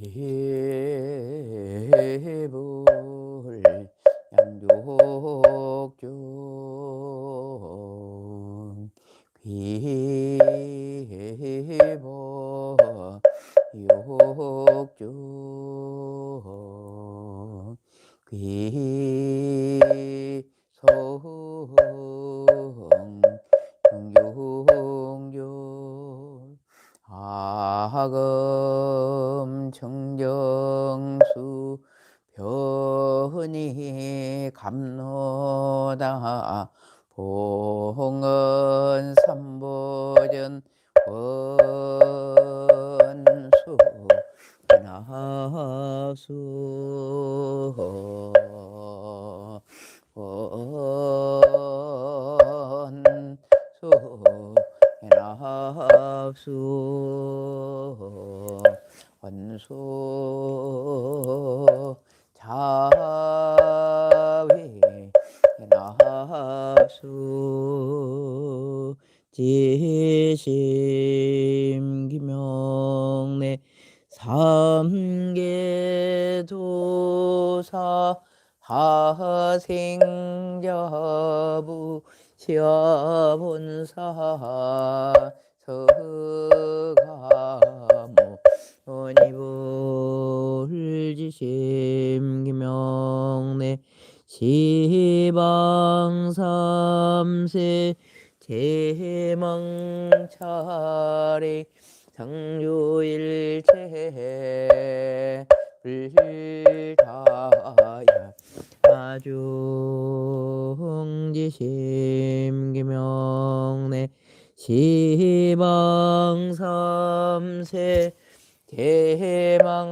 귀불 양족중 귀불 욕중 귀송 중중중 아금 청정수 변이 감로다 봉은 삼보전 원수 나수 원수 나수 원수 자위 나수 지심 기명내 삼계도사 하생자부 시아본사 서가모 원이불지심 기명내 시방삼세 제망차례 상주일체 불타야 아중지심 기명내 시방삼세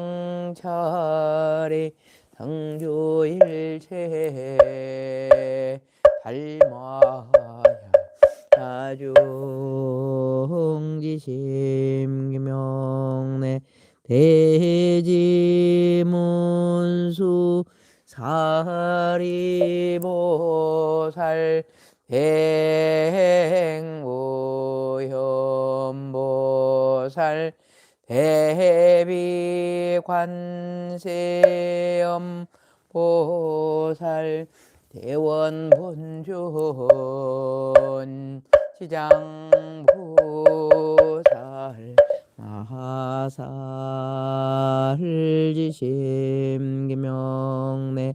제망차례 상주일체 달마야 아중지심 기명내 대지문수 사리보살 대행오현보살 대비관세음보살 대원본존 시장보살 마살지심 기명내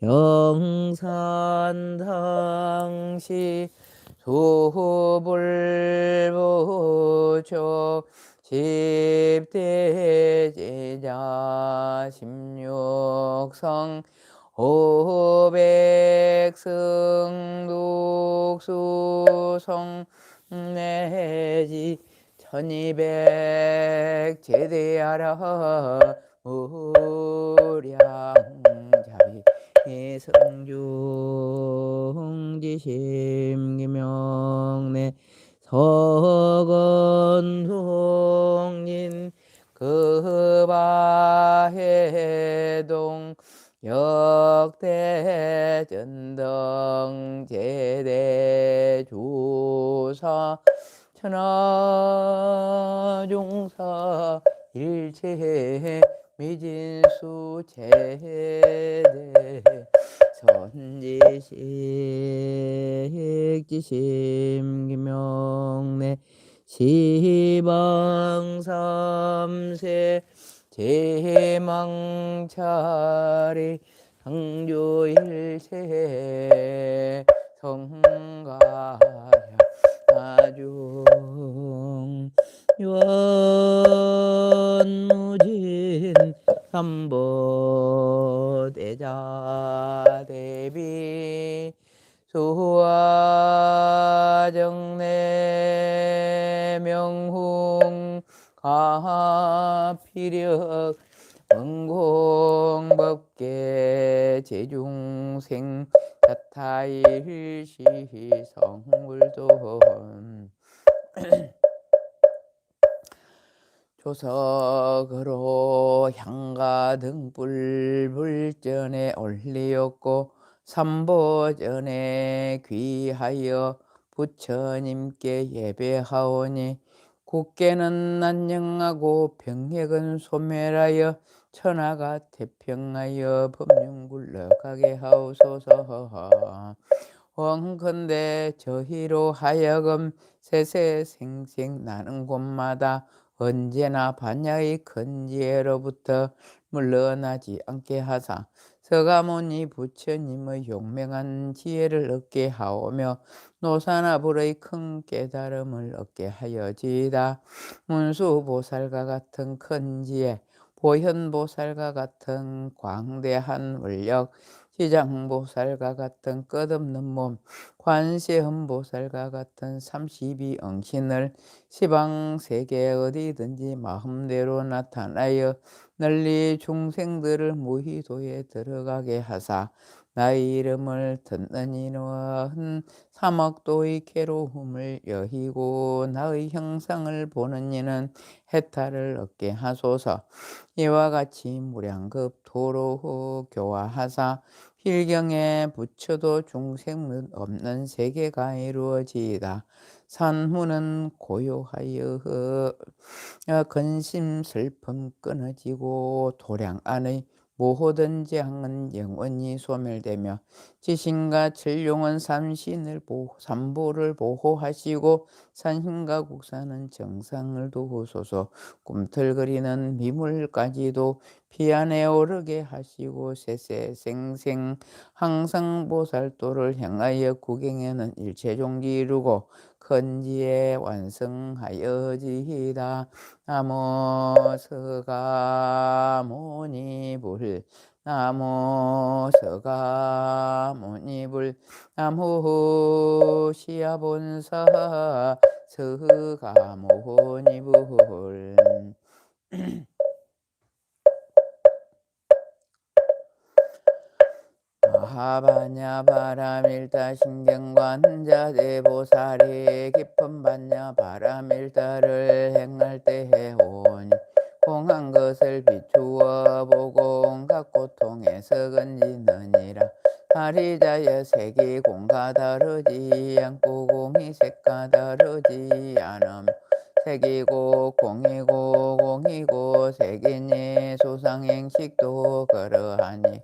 영산당시 소불보초 십대제자 십육성 오백승독수성 내지 1200 제대하라 무량자비 성중지심 기명내 서건동인 급아해동 역대전등 제대조사 천하종사 일체 미진수 제대 선지식지심 기명내 시방삼세 제망차례 상조일체 성가야 아중 유언무진 삼보대자 대비 수화정내 명훈 가피력 응공법계 제중생 자타일시 성불돈 조석으로 향가 등불 불전에 올리었고 삼보전에 귀하여 부처님께 예배하오니 국계는 안녕하고 병핵은 소멸하여 천하가 태평하여 법륜 굴러가게 하옵소서. 원컨대 저희로 하여금 세세생생 나는 곳마다 언제나 반야의 큰 지혜로부터 물러나지 않게 하사 서가모니 부처님의 용맹한 지혜를 얻게 하오며 노사나불의 큰 깨달음을 얻게 하여지이다. 문수보살과 같은 큰 지혜, 보현보살과 같은 광대한 원력, 시장보살과 같은 끝없는 몸, 관세음보살과 같은 32응신을 시방세계 어디든지 마음대로 나타나여 널리 중생들을 무희도에 들어가게 하사 나의 이름을 듣는 이는 삼억도의 괴로움을 여히고 나의 형상을 보는 이는 해탈을 얻게 하소서. 이와 같이 무량급 도로 교화하사 필경에 부처도 중생 없는 세계가 이루어지이다. 산후는 고요하여 근심 슬픔 끊어지고 도량 안의 모든 재앙은 영원히 소멸되며 지신과 진룡은 삼보를 보호하시고 산신과 국사는 정상을 도우소서. 꿈틀거리는 미물까지도 피 안에 오르게 하시고 세세생생 항상 보살도를 향하여 구경에는 일체종기 이루고 큰지에 완성하여지이다. 나모 서가모니불 나모 서가모니불 나무 시야본사 서가모니불. 마하바냐 바라밀다 신경관자 대보살이 깊은 바냐 바라밀다를 행할 때 해오니 공한 것을 비추어 보고 온갖 고통에서 건지느니라. 하리자여 색이 공과 다르지 않고 공이 색과 다르지 않음 색이고 공이고 색이니 소상행식도 그러하니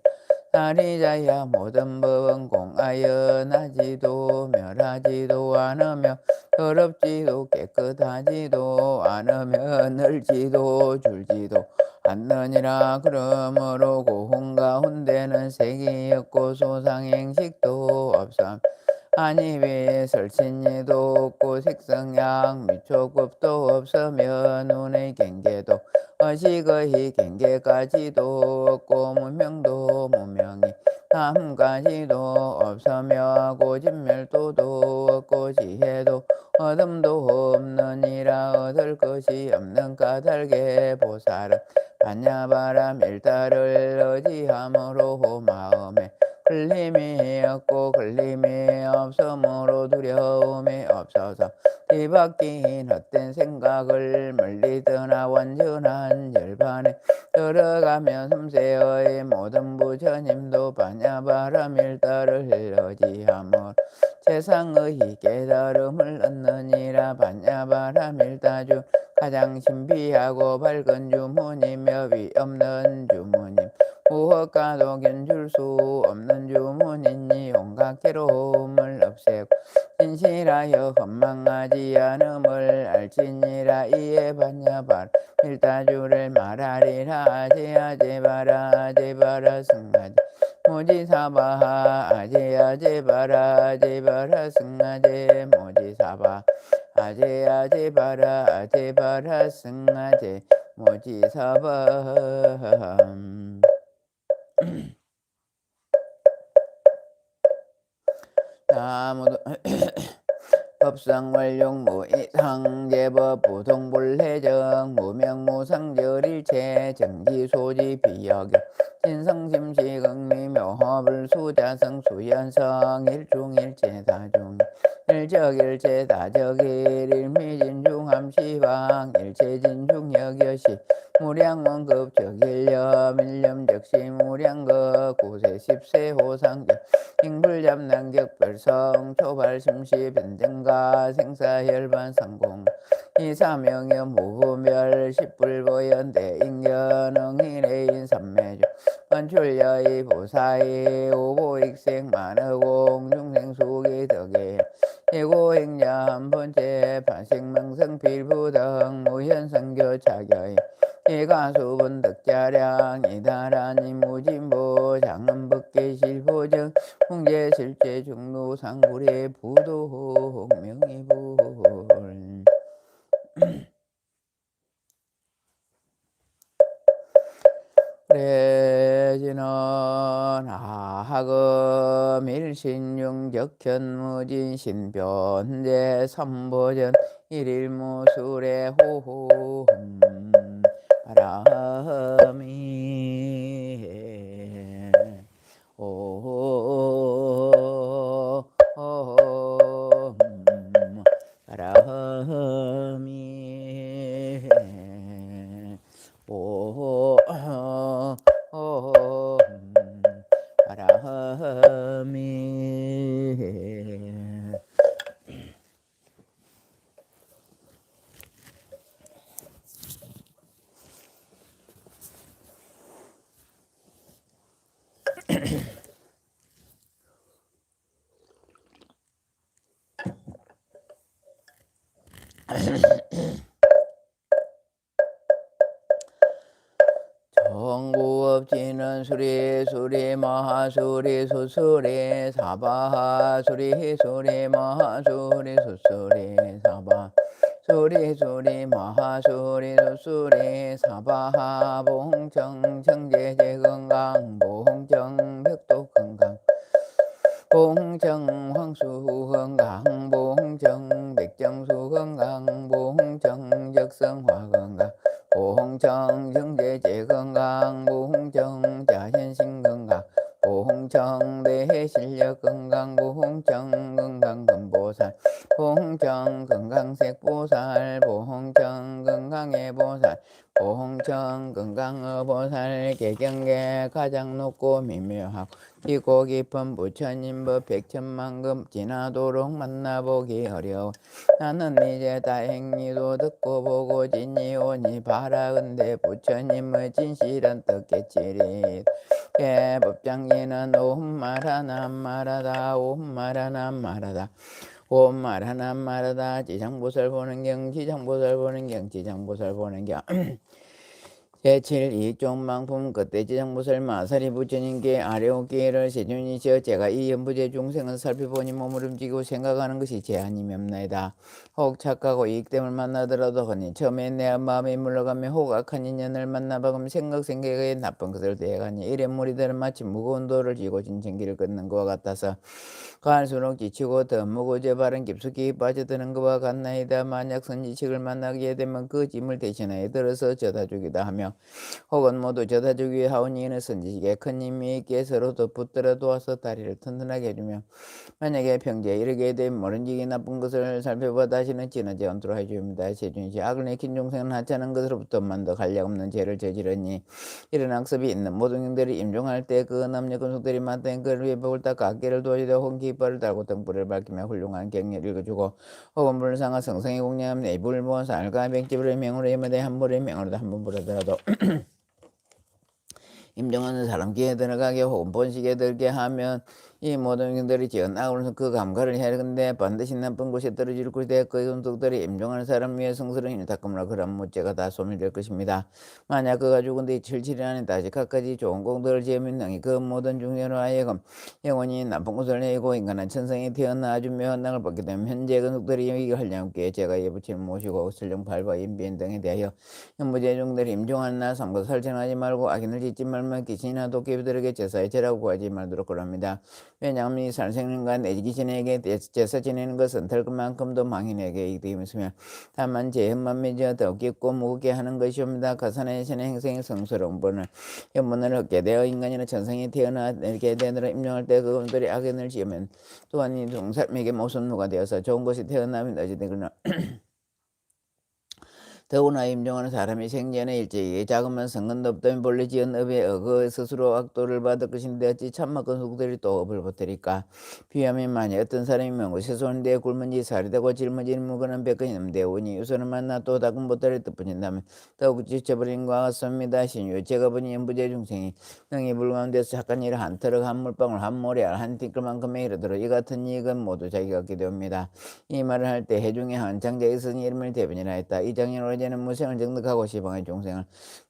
하리자야 모든 법은 공하여 나지도 멸하지도 않으며 더럽지도 깨끗하지도 않으며 늘지도 줄지도 않느니라. 그러므로 고흥 가운데는 색이 없고 소상행식도 없음 한입에 설친이도 없고 색성양 미초급도 없으며 눈의 경계도 어식의 경계까지도 없고 무명도 무명이 남까지도 없으며 고진멸도도 없고 지혜도 어둠도 없느니라. 얻을 것이 없는 까닭에 보살은 반야바람 일다를 의지함으로 마음에 걸림이 없고 걸림이 없으므로 두려움이 없어서 뒤바뀐 헛된 생각을 멀리 떠나 완전한 열반에 들어가며 삼세의 모든 부처님도 반야바람 일다를 의지함으로 세상의 깨달음을 얻느니라. 반야바람 일다중 가장 신비하고 밝은 주문이며 위없는 주문임 무엇과도 견줄 수 없는 주문이니 온갖 괴로움을 없애고 진실하여 헌망하지 않음을 알지니라. 이에 반야바람 일다주를 말하리라. 아제아제바라 아제바라 승아제 모지사바 아제아제바라 아제바라 승아제 모지사바 아제아제바라 아제바라 승아제 모지사바. 나무도 법상월용 무이상제법 부동불해정 무명무상절일체 정지소지 비여경 진성심시극미묘허불수자성 수연성 일중일체 다중 일적일체 다적일 일미진중함시방 일체진중역여시 무량원급적일념 일념적시 무량급 구세십세 호상격 잉불잡난격 별성 초발심시 변정가 생사혈반상공 이사명여 무후멸 십불보연대 인견응인해인 삼매주 원출여의 보사의 오보익생 만허공 중생수기 덕에 예고행냐 한번째 반생망성 필부등 무현성교 차결 예가수분 덕자량 이다라니 무진보 장엄법계 실보정 홍제실제 중로상불의 부도 명의불 그래지는 하금 일신용적현무진 신변제 삼보전 일일무술의 호호 바람이 오 바람이 오 바람이 정구업지는 수리 마하수리 수수리 사바하수리 수리 마하수리 수수리 사바 수리 마하수리 수수리 사바하 봉청 청제제 건강 봉청 벽도 건강 봉청 황수 건강 봉청 백정수 건강 봉청 적성화 건강 봉청 정제제 건강 봉청 자신신 건강 봉청 대실력 건강 봉청 건강 금보살 봉청 건강색 보살 봉청 건강의 보살 봉청 건강의 보살 개경계 가장 높고 미묘하고 깊고 깊은 부처님법 백천만금 지나도록 만나보기 어려워 나는 이제 다행히도 듣고 보고 진이오니 바라은데 부처님의 진실은 뜻겠지리 법장기는 옴마라나 마라다 옴마라나 마라다 옴마라나 마라다 지장보살 보는경 지장보살 보는경 지장보살 보는경 제7 이종망품 그때 지장보살 마사리 부처님께 아래오기를 세존이시여 제가 이 연부제 중생을 살펴보니 몸을 움직이고 생각하는 것이 제 아님이 없나이다. 혹 착하고 이익됨을 만나더라도 허니 처음에 내 마음이 물러가며 혹 악한 인연을 만나봐금 생각에 나쁜 것을 대하니 이래 무리들은 마치 무거운 돌을 쥐고 진천길을 걷는 것과 같아서 갈수록 지치고 더 무거워져 바른 깊숙이 빠져드는 것과 같나이다. 만약 선지식을 만나게 되면 그 짐을 대신하여 들어서 져다주기다 하며 혹은 모두 져다주기 위해 하오니 이는 선지식에 큰 힘이 있기에 서로도 붙들어 도와서 다리를 튼튼하게 해주며 만약에 평지에 이르게 되면 모른지기 나쁜 것을 살펴봐 다시는 지나지 않도록 해줍니다. 세준시 악을 내킨 중생은 하찮은 것으로부터만 더 간략없는 죄를 저지르니 이런 악습이 있는 모든 경들이 임종할 때 그 남녀 금속들이 마땅히 그를 위해 복을 닦아 악기를 도와주되 혹은 깃발을 달고 등불을 밝히며 훌륭한 경례를 읽어주고 혹은 불을 상하 성성의 공양하면 내불을 모아서 알과 백집을 명으로 임하되 한불의 명으로도 한번 부르더라도 임종하는 사람 귀에 들어가게 혹은 본식에 들게 하면 이 모든 경들이 지은 악으로서 그 감가를 해야 하는데 반드시 나쁜 곳에 떨어질 것이되 그 손속들이 임종하는 사람 위에 성스러운 힘을 닦음으로 그런 무죄가 다 소멸될 것입니다. 만약 그가 죽은 뒤 7일 안에 다시 갖가지 좋은 공덕을 지으면 능히 그 모든 중생으로 하여금 영원히 나쁜 것을 내고 인간한 천성에 태어나 아주 묘한 낙을 받게 되면 현재 근속들이 이익을 하려함께 제가 예부치를 모시고 설령 발바 인비인 등에 대하여 현무제 중들이 임종하는 날 삼고 설정하지 말고 악인을 짓지 말면 귀신이나 도깨비들에게 제사에 제라고 구하지 말도록 그럽니다. 왜냐하면 이 살생님과 내지기 신에게 제사 지내는 것은 될 것만큼도 망인에게 이득이며 다만 제헌만 맺어 더 깊고 무겁게 하는 것이옵니다. 가산의 신의 행생의 성스러운 본을 현문을 얻게 되어 인간이나 천성이 태어나게 되느라 임종할 때 그분들이 악연을 지으면 또한 이 동사람에게 모순무가 되어서 좋은 것이 태어나면 어찌되거나 더구나 임종하는 사람이 생전에 일제히 자그만 성근도 없다면 본래 지은 업에 어그 스스로 악도를 받을 것인데 어찌 참막은 후들이 또 업을 버티리까. 비하면 만약 어떤 사람이 명고 세손인데 굶은지 살이 되고 짊어지는 무거는 백근이 넘되 오니 유선을 만나 또 닭은 보따리 뜻뿐인다면 더욱 지쳐버린 것 같습니다. 신유 제가 보니 연부제 중생이 능히 불가운 데서 착한 일을 한 터럭 한 물방울 한 모래알 한 띠끌만큼에 이르도록 이 같은 이익은 모두 자기가 얻게 됩니다. 이 말을 할 때 해중에 한 장자가 있으니 이름을 대변이라 했다. 이 장인으로 이제는 무생을 정득하고 시방의 종생을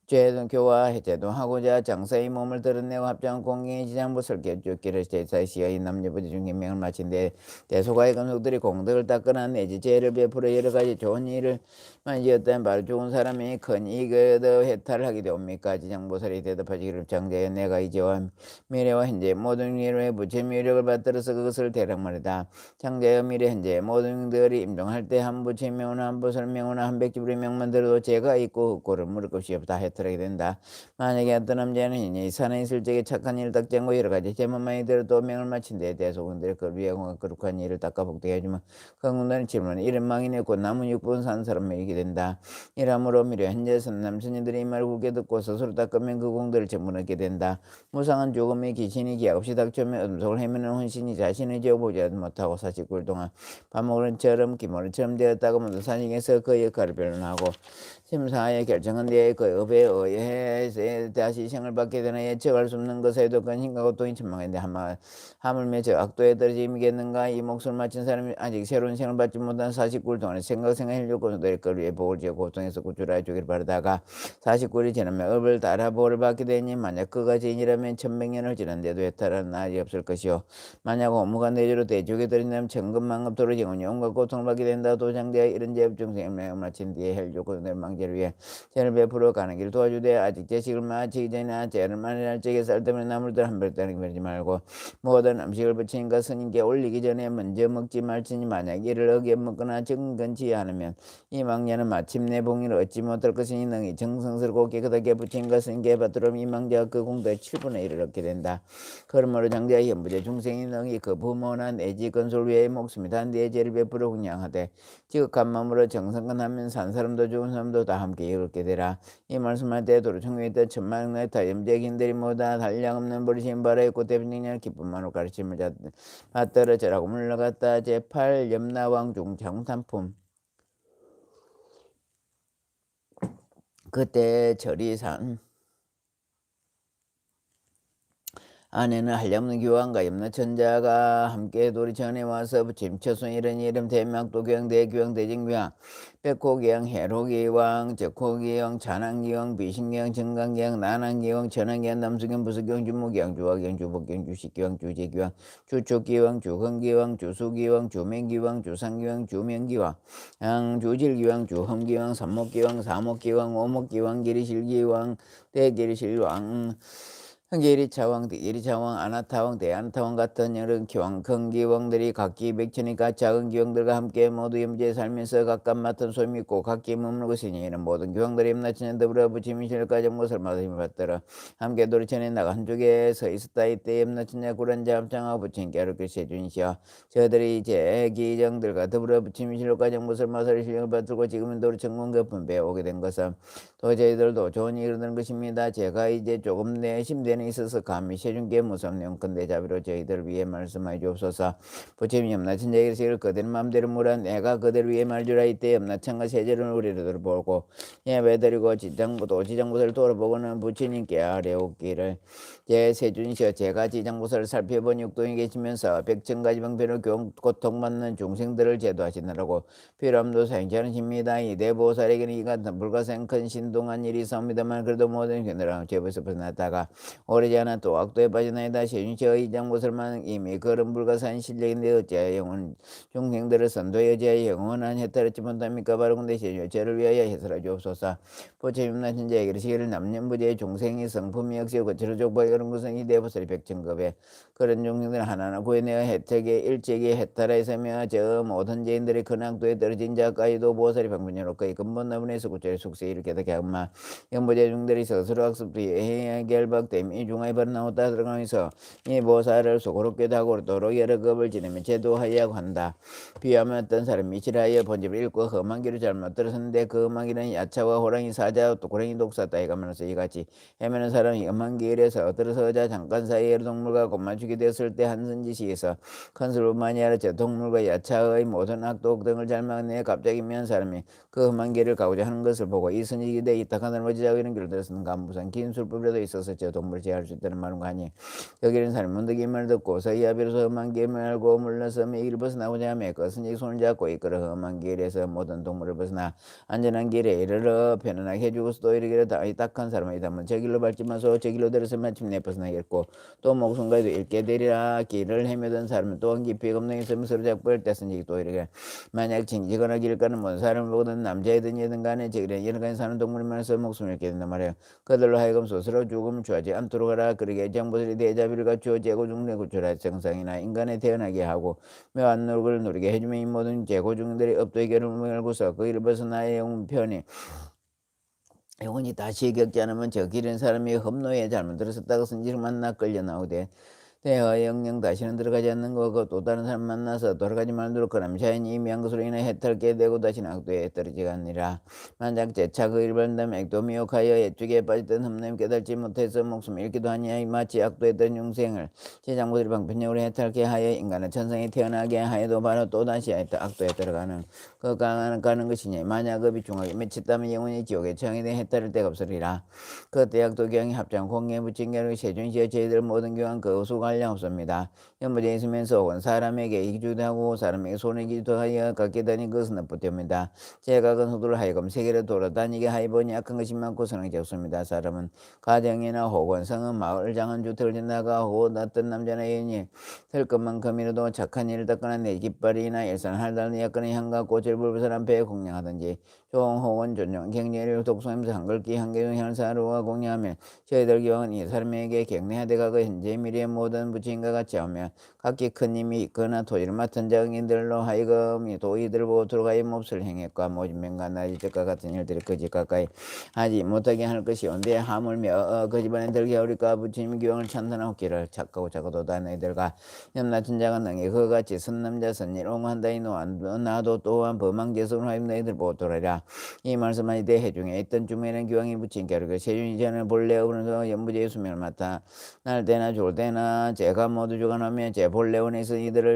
죄도 교화 제도하고자 장사의 몸을 드러내고 합장한 공경의 지장부 설계 쫓기를 제사의 시의 남녀부지 중에 명을 마친 데 대소가의 건속들이 공덕을 닦거나 내지 죄를 베풀어 여러 가지 좋은 일을 만지었다면 바로 좋은 사람이 큰 이익을 얻어 해탈을 하게 되옵니까. 지장보살이 대답하시기를 장자여 내가 이제와 미래와 현재 모든 일에 부처 미력을 받들어서 그것을 대략 말이다. 장자여 미래 현재 모든 일들이 임종할 때 한 부처의 명이나 한 보살 명이나 한 백지불의 명만 들어도 죄가 있고 흑고를 물을 것이 없다 해탈하게 된다. 만약에 어떤 남자는 이 산에 있을 적에 착한 일을 닦지 않고 여러 가지 제목만이 들어도 명을 마친 데 대해서 그들 그 위에 거룩한 일을 닦아 복되게 하지만 그 군단의 질문은 이런 망인의 곧 남은 육분 산 사람에게 된다. 이러므로 미래 현재 남선이들이 이 말을 굳게 듣고 스스로 닦으면 그 공들을 전부 얻게 된다. 무상한 죽음의 귀신이 기약 없이 닥쳐오면 음속을 헤매는 혼신이 자신의 죄を보지 못하고 49일 동안 밥 먹는 처럼 기모리처럼 되었다고 모두 사직에서 그 역할을 변론하고 심사하여 결정한 뒤에 그 업에 의해 다시 생을 받게 되나 예측할 수 없는 것에도 근심과 고통이 천망인데 하물며 저 악도에 떨어짐이겠는가. 이 목숨을 마친 사람이 아직 새로운 생을 받지 못한 49일 동안 생각하려고 늘 걸 위해 복을 지어 고통에서 구출하여 주기를 바라다가 49일이 지나면 업을 따라 복을 받게 되니 만약 그가 죄인이라면 천백년을 지난데도 해탈하는 날이 없을 것이요 만약 업무가 내주로 대죽에 들인다면 천금만급 도로지고니 온갖 고통을 받게 된다. 도장되어 이런 죄업 중생을 매우 마친 뒤에 헬주고 멸망제를 위해 죄를 베풀어 가는 길을 도와주되 아직 죄식을 마치기 전에 죄를 만회할 적에 쌀 때문에 나물들 한 별따르기 버리지 말고 모든 음식을 부처님과 스님께 올리기 전에 먼저 먹지 말지니 만약 이를 어겨 먹거나 정근치 않으면 이 망자는 마침내 봉인을 얻지 못할 것이니 능히 정성스럽고 깨끗하게 부처님과 스님께 받도록 이 망자가 그 공덕의 7분의 1을 얻게 된다. 그러므로 장자의 현부제 중생이 능히 그 부모나 내지 건설 위에 목숨이 단디에 죄를 베풀어 훈양하되 지극한 마음으로 정성건하면 산 사람도 죽은 사람도 다 함께 이롭게 되라. 이 말씀할 때 도로 청구에 있던 천만의 다염제긴들이 모두 한량없는 버리심 바라에 꽃대빈증량 기쁨만으로 가르침을 받들어 저라고 물러갔다. 제8 염라왕 중창탄품 그때 절이산 안에는 한량없는 교황과 염라천자가 함께 도리천에 와서 부처님 처손 이런 이름 대명도교황 대교황 대진교황 백호교황 해로교황 적호교황 찬항교황 비신교황 정강교황 난항교황 천항교황 남수교황 부수교황 주무교황 주화교황 주복교황 주식교황 주제교황 주촉교황 주흥교황 주수교황 주맹교황 주상교황 주명교황 주질교황 주험교황 삼목교황 사목교황 오목교황 기리실교황 대기리실왕 한계리차왕, 대리차왕, 아나타왕, 대안타왕 같은 여러 기왕, 큰 기왕들이 각기 백천이가 작은 기왕들과 함께 모두 염제에 살면서 각각 맡은 소임이 있고 각기 머무는 것이니 이는 모든 기왕들이 염라천에 더불어 부처님이 실까지 것을 마다힘을 받들어 함께 도리천에 나가 한쪽에 서 있었다. 이때 염라천자 구란자 합장하고 부처님께 이렇게 세준이시여 저들이 이제 기정들과 더불어 부처님이 실까지 것을 마다를 실력을 받들고 지금은 도리천 공급분 배우게 된 것은 또 저희들도 좋은 일을 얻는 것입니다. 제가 이제 조금 내심되는 있어서 감히 세준께 무섭네 용건대 자비로 저희들 위해 말씀하여 주옵소서. 부처님 염라천자에게 세를 그대는 마음대로 물어 내가 그대를 위해 말주라. 이때 염라천과 세제를 우리를 보고 예배드리고 지장부를 돌아보고는 부처님께 아뢰옵기를 제 세준이시여 제가 지장부를 살펴본 육동에 계시면서 백천가지 병변을 고통받는 중생들을 제도하시느라고 필요함도 사용치 않으십니다. 이 대보살에게는 이 같은 불가생 큰 신동한 일이 있사옵니다만 그래도 모든 견해랑 죄에서 벗어났다가 오래지 않아 또 악도에 빠져나이다. 세준시의 이장보살만 이미 걸음 불가사한 실력인데 어찌하여 영원 중생들을 선도에 어찌하여 영원한 해탈하지 못합니까? 바로근데 세준 저를 위하여 해설하 주옵소서. 보채임나 천자에게 시기를 남년부재의 중생이 성품이 역시 거칠어 족보에 그런 구성이 되어보살이 백천급에 그런 중생들 하나하나 구해내어 혜택에 일찍이 해탈하였으며 저 모든 죄인들의 근악도에 떨어진 자까지도 보살이 방문여롭고 근본 나분에서 구절의 숙세 이렇게 되게 하마 영부제 중들이 스스로 학습뒤에 결박됨이 중하에 벌어나왔다 들어가면서 이 보살을 수고롭게도 하고 도로 여러 급을 지내며 제도하여야 한다. 비하면 어떤 사람이 실하여 본집을 읽고 험한 길을 잘못 들었는데 그 험한 길은 야차와 호랑이 사자 또 고랭이 독사 따위가 많아서 이같이 헤매는 사람이 험한 길에서 들어서자 잠깐 사이에 여러 동물과 곧맞추게 되었을 때 한선지시에서 큰 술뿐만이 아니라 저 동물과 야차의 모든 악독 등을 잘 막내 갑자기 면 사람이 그 험한 길을 가고자 하는 것을 보고 이 선지기대 이탁한 사람을 어찌자고 이런 길을 들었는가 무슨 긴 술법이라도 있어서 저 동물을 제할 수 있다는 말인가 하니 여기는 사람이 문득이 말을 듣고 서희아비로서 험한 길을 알고 물러서며 이 길을 벗어나고자 하며 그 선지기 손을 잡고 이끌어 험한 길에서 모든 동물을 벗어나 안전한 길에 이르러 편안하게 해주고서 또 이르기를 이 딱한 사람이 다면 저 길로 밟지 마소 저 길로 들어서 마침내 벗어나겠고 또 목숨과도 잃게 되리라. 길을 헤매던 사람은 또한 깊이 검능이 있으면 서로 잡고 할 때 선지기 또 이르기를 만약 징지거나 길 가는 모든 사람을 보거든 남자이든 여든 간에 저 길에 여러 가지 사는 동물을 만나서 목숨을 잃게 된단 말이에요. 그들로 하여금 스스로 죽음을 취하지 않도록 하라. 그러게 장보들이 대자비를 갖추어 재고중대 구출하 정상이나 인간에 태어나게 하고 묘한 노력을 누리게 해주며 이 모든 재고중들이 업도의 결을 알고서 그 길을 벗어나야 영원 편히 영원히 다시 겪지 않으면 저 길은 사람이 험노에 잘못 들었었다고 선지를 만나 끌려 나오되 대하 영영 다시는 들어가지 않는 거고 또 다른 사람 만나서 돌아가지 말도록 그럼 자연이 이미한 것으로 인해 해탈게 되고 다시는 악도에 떨어지가 아니라 만약 재차 그 일반담 액도 미혹하여 애쪽에 빠졌던 흠냄 깨달지 못해서 목숨을 잃기도 하니 마치 악도에 던 용생을 제장부들이 방편력으로 해탈게 하여 인간은 천성에 태어나게 하여도 바로 또다시 악도에 들어가는 그 가는 것이니 만약 그 비중하게 맺혔다면 영원히 지옥에 처형이 된 해탈을 데가 없으리라. 그때 악도 교양이 합장 공에 붙인 결국 세준시의 저희들 모든 교양 그 수가 없습니다. 연부에 있으면서 온 사람에게 이기도 하고 사람에게 손해기도 하여 갖게 되니 그것은 나쁘답니다. 제가 근속도를 하여금 세계를 돌아다니게 하여보니 악한 것이 많고 선한 게 없습니다. 사람은 가정이나 혹은 성은 마을 장한 주택을 지나가 혹 어떤 남자나 여인이 될 것만큼이라도 착한 일을 닦거나 내 깃발이나 일산 할달는 약간의 향과 꽃을 불부 사람 배에 공양하든지 종 혹은 존중 경례를 독송하면서 한글기 한계중 향사로와 공양하며 저희들 교황은 이 사람에게 격려하되 가고 현재 미래의 모든 부친과 같이 하며 각기 큰 힘이 있거나 토지를 맡은 장인들로 하여금 이 도의들을 보도록 하여 몹쓸 행했과 모진 명과 나지적과 같은 일들을 거짓 가까이 하지 못하게 할 것이온데 하물며 그 집안에 들게 하오리까 부처님의 교황을 찬탄하고 길을 착하고 작고도다 너희들과 염라천 자가 능히 그와 같이 선남자 선일 옹한다이 나도 또한 범왕제성을 하여 너희들 보도하리라. 이 말씀하니 대해 중에 있던 중에는 교황이 붙인 겨루고 세준이 전에 본래 어른서 연부제의 수명을 맡아 날 때나 죽을 때나 제가 모두 주관하며 제 본래 원에서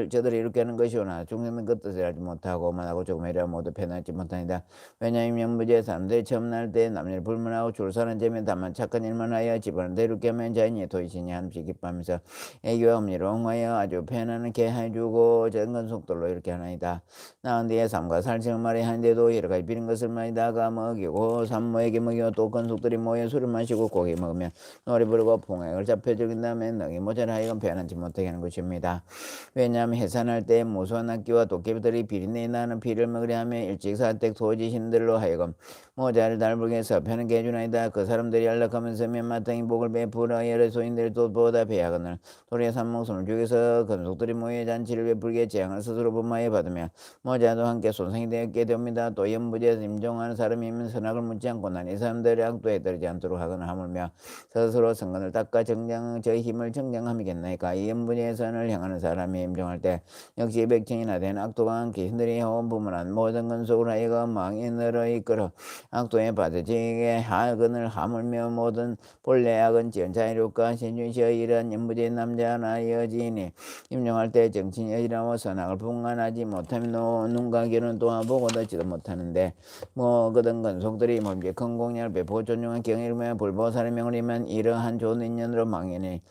저들을 이렇게 하는 것이오나 중생은 그 뜻을 알지 못하고 만하고 조금이라 모두 편하지 못하니다. 왜냐하면 연부제 사람들이 처음 날 때 남녀를 불문하고 줄 서는 점에 다만 착한 일만 하여 집안을 대롭게 하면 자연히 도이시니 한없이 기뻐하면서 애교와 엄리를 옹하여 아주 편안하게 해주고 정건 속도로 이렇게 하나이다. 나은 뒤에 삶과 살생을 말이 하는데도 여러 가지 비린 것을 많이 다가 먹이고 산모에게 먹이고 또 건속들이 모여 술을 마시고 고기 먹으며 노래 부르고 풍액을 잡혀 즐긴 다음에 능히 모자라 하여금 변하지 못하게 하는 것입니다. 왜냐하면 해산할 때 무수한 악기와 도깨비들이 비린내 나는 피를 먹으려 하며 일찍 사택 소지신들로 하여금 모자를 달불게 해서 편하게 해주나이다. 그 사람들이 연락하면서 몇마땅히 복을 베풀어 여러 소인들이 또 보다 배하거늘 도리에 산목숨을 죽여서 건속들이 모여 잔치를 베풀게 재앙을 스스로 범하여 받으며 모자도 함께 손상이 되었게 됩니다. 또 연부제에서 임종하는 사람이면 선악을 묻지 않고 난 이 사람들의 악도에 떨어지지 않도록 하거나 하물며 스스로 성건을 닦아 저희 힘을 정정함이겠나이까. 이 연부제의 선을 향하는 사람이 임종할 때 역시 백천이나 된 악도가 함께 신들이 해온 부문한 모든 건속을 하여금 망인으로 이끌어 악도에 받아지게 하건을 하물며 모든 본래 악은 지은 자유롭과 신주시의 이런 연부제의 남자나 여진이 임종할 때 정신이 어지러워 선악을 분간하지 못하면 눈과 귀는 또한 보고 듣지도 못하는데 그든 건속들이 몸지 큰 공양을 베푸고 존중한 경이르며 불보살의 명을 이면 이러한 좋은 인연으로 망인으로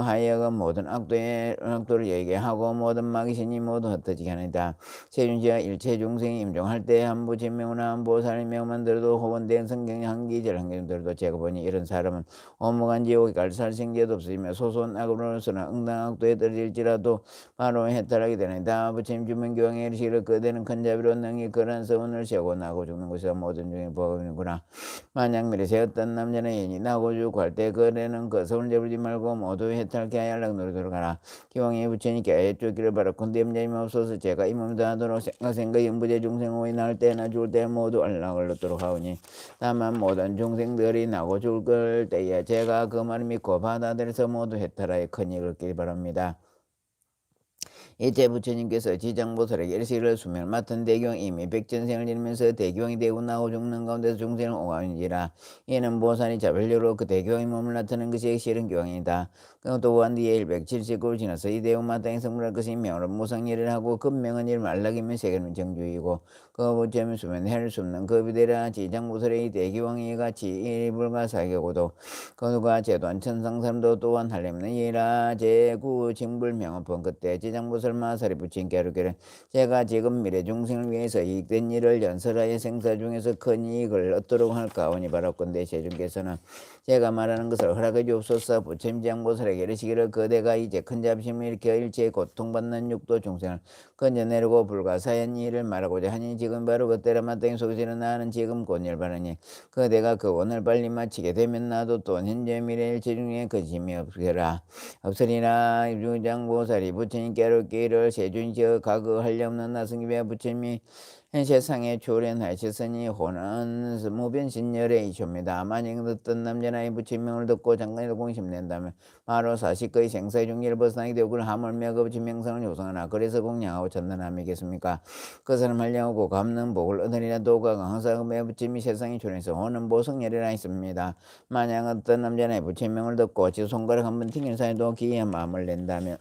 하여금 모든 악도에 악도를 여기게 하고 모든 마귀신이 모두 흩어지게 하나이다. 세준시와 일체 중생이 임종할 때 한부 진명이나 한보살이 명만 들어도 혹은 된 성경의 한기절 한경 들어도 제가 보니 이런 사람은 오목한 지옥에 갈 살생제도 없으며 소소한 악으로서는 응당악도에 떨어질지라도 바로 해탈하게 되나이다. 부처님 주문교황의 일시를 그대는 큰 자비로 능히 그런 서운을 세우고 나고 죽는 곳에서 모든 중에 보이는구나. 만약 미래세 어떤 남자나 여인이 나고 죽고 할 때 그대는 그 서운을 잡지 말고 모두 해탈케 하여라 노력을 가라. 기왕에 부처님께 애쫓기를 바라건대 염려임 없어서 제가 이 몸도 하도록 생각 영부제 중생호에 나을 때나 죽을 때 모두 안락을 얻도록 하오니 다만 모든 중생들이 나고 죽을 때에 제가 그 말을 믿고 받아들여서 모두 해탈하여 큰이익을 얻길 바랍니다. 이때 부처님께서 지장보살에게 일시를 수명을 맡은 대경 이미 백전생을 지니면서 대경이 되고 나고 죽는 가운데서 중생을 옹호하는지라. 이는 보살이 자별력으로 그 대경의 몸을 나타낸 것이 실은 교황이다. 또한 뒤에 179를 지나서 이 대우 마땅히 성불할 것이 명으로 무상일을 하고 급명은 일 말락이면 세계는 정주이고 그 부처님은 수면 해를 숨는 그 비대라. 지장보살의 이 대기왕이 같이 일불과 사격고도 그 누가 제도한 천상사람도 또한 할렘는 이라. 제구 징불 명업은 그때 지장보살 마살이 부친 깨르기를 제가 지금 미래 중생을 위해서 이익된 일을 연설하여 생사 중에서 큰 이익을 얻도록 할까오니 바라건대 세중께서는 제가 말하는 것을 허락해 주옵소서. 부처님 지장보살에게 이르시기를 그대가 이제 큰 잡심을 일으켜 일체의 고통받는 육도 중생을 건져내려고 불가사한 일을 말하고자 하니 지금 바로 그때라. 마땅히 속에서 일어나는 지금 곧 일바르니 그대가 그 오늘 빨리 마치게 되면 나도 또 현재 미래 일체 중에 거짓이 없으리라. 유장보살이 부처님께로 길을 세준시어 가거하려 없는 나승기배 부처님이 세상에 출현하셨으니 호는 무변신열의 이쇼입니다. 만약 듣던 남자나 이 부처명을 듣고 장관에도 공심낸다면 바로 사식의 생사의 중기를 벗어나게 되고 그를 하물며 그 부처명성을 요성하나 그래서 공양하고 전단함이겠습니까? 그 사람 하려고 갚는 복을 얻으리라. 도가 항상 매 부처님이 세상에 출현해서 호는 보성열이라 했습니다. 만약 어떤 남자나 이 부처명을 듣고 지 손가락 한번 튕긴 사이도 기이한 마음을 낸다면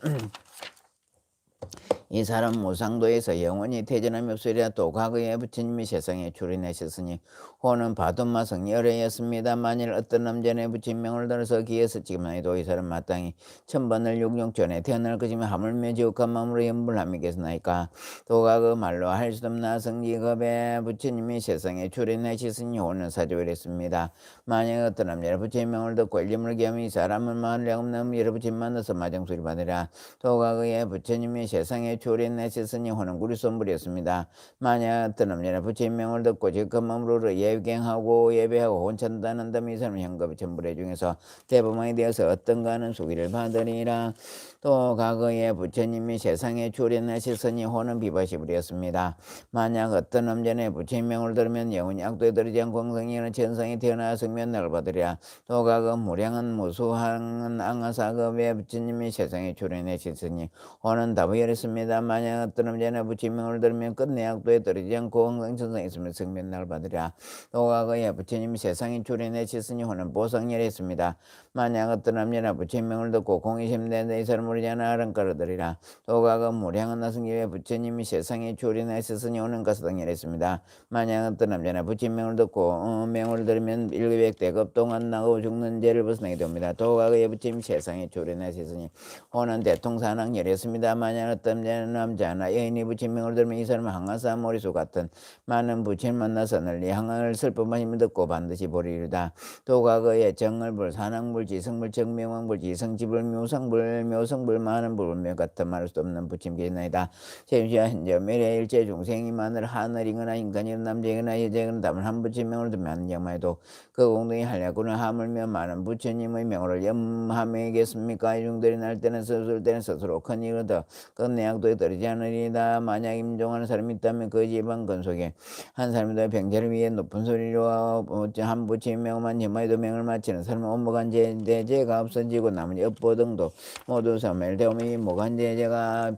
이 사람 무상도에서 영원히 퇴전함이 없으리라. 또 과거에 부처님이 세상에 출현하셨으니 호는 바둠마 성열애였습니다. 만일 어떤 남자의 부처명을 들어서 기에서 지금만 해도 이 사람 마땅히 천번을 육룡 전에 태어날 것이며 하물며 지옥한 마음으로 연불함이겠나이까. 또 과거 말로 할 수 없나 성지급에 부처님이 세상에 출현하셨으니 호는 사조이랬습니다. 만약 어떤 남자의 부처명을 듣고 일념을 기하면 이 사람은 말량 없는 여러 부처님 만나서 마정소리 받으라. 또 과거에 부처님이 세상에 출현하셨으니 호는 구리손불이었습니다. 만약 어떤 남자나 부처님 명을 듣고 즉그 몸으로 예경하고 예배하고 혼찬다는다면 이 사람은 현겁의 천불의 중에서 대범하게 되어서 어떤가 하는 수기를 받으리라. 또 과거에 부처님이 세상에 출현하셨으니 호는 비바시불이었습니다. 만약 어떤 남자는 부처님 명을 들으면 영원히 악도에 들이지 않고 공성이는 천상에 태어나 성면락을 받으리라. 또 과거 무량한 무수한 앙하사급에 부처님이 세상에 출현하셨으니 호는 답이었습니다. 만약 어떤 남자나 부처님을 들으면 끝내 악도에 떨어지지 않고 항상 천상에 있으면 성면락을 받으리라. 또 과거에 부처님이 세상에 출현하셨으니 호는 보성열했습니다. 만약 어떤 남자나 부처님을 듣고 공의심되는데 이 사람을 모르지 않아 아랑가르더리라. 또 과거 무량한 나승기에 부처님이 세상에 출현하셨으니 호는 가스당열했습니다. 만약 어떤 남자나 부처님을 듣고 명을 들으면 1,200대급 동안 나고 죽는 죄를 벗어나게 됩니다. 또 과거에 부처님이 세상에 출현하셨으니 호는 대통사랑열했습니다. 만약 어떤 남자나 여인이 부처님을 들으면 이 사람은 항아사 머리수 같은 많은 부처님 만나서 널리 항을 슬픔하심을 듣고 반드시 보리이다. 또 과거에 정을불, 산왕불, 지성불, 정명왕불, 지성지불, 묘성불, 묘성불, 많은 불명 같은 말할 수 없는 부처님께나이다. 세임시와 현재 미래 일체 중생이 만을 하늘이거나 인간이거나 남자이거나 여자이거나 다만 한 부처명을 두면 영마에도 그 공동이 하려고는 하물며 많은 부처님의 명을 염함이겠습니까? 이중들이 날 때는 스스로 때는 스스로 큰 이익을 얻어 끝내 악도에 떨어지지 않으리다. 만약 임종하는 사람이 있다면 그 집안 근속에 한 사람도 병자를 위해 높은 소리로 한 부처님 명만 염마에도 명을 마치는 사람은 온무간 죄가 없어지고 나머지 업보 등도 모두 사멸되오니 무간 죄가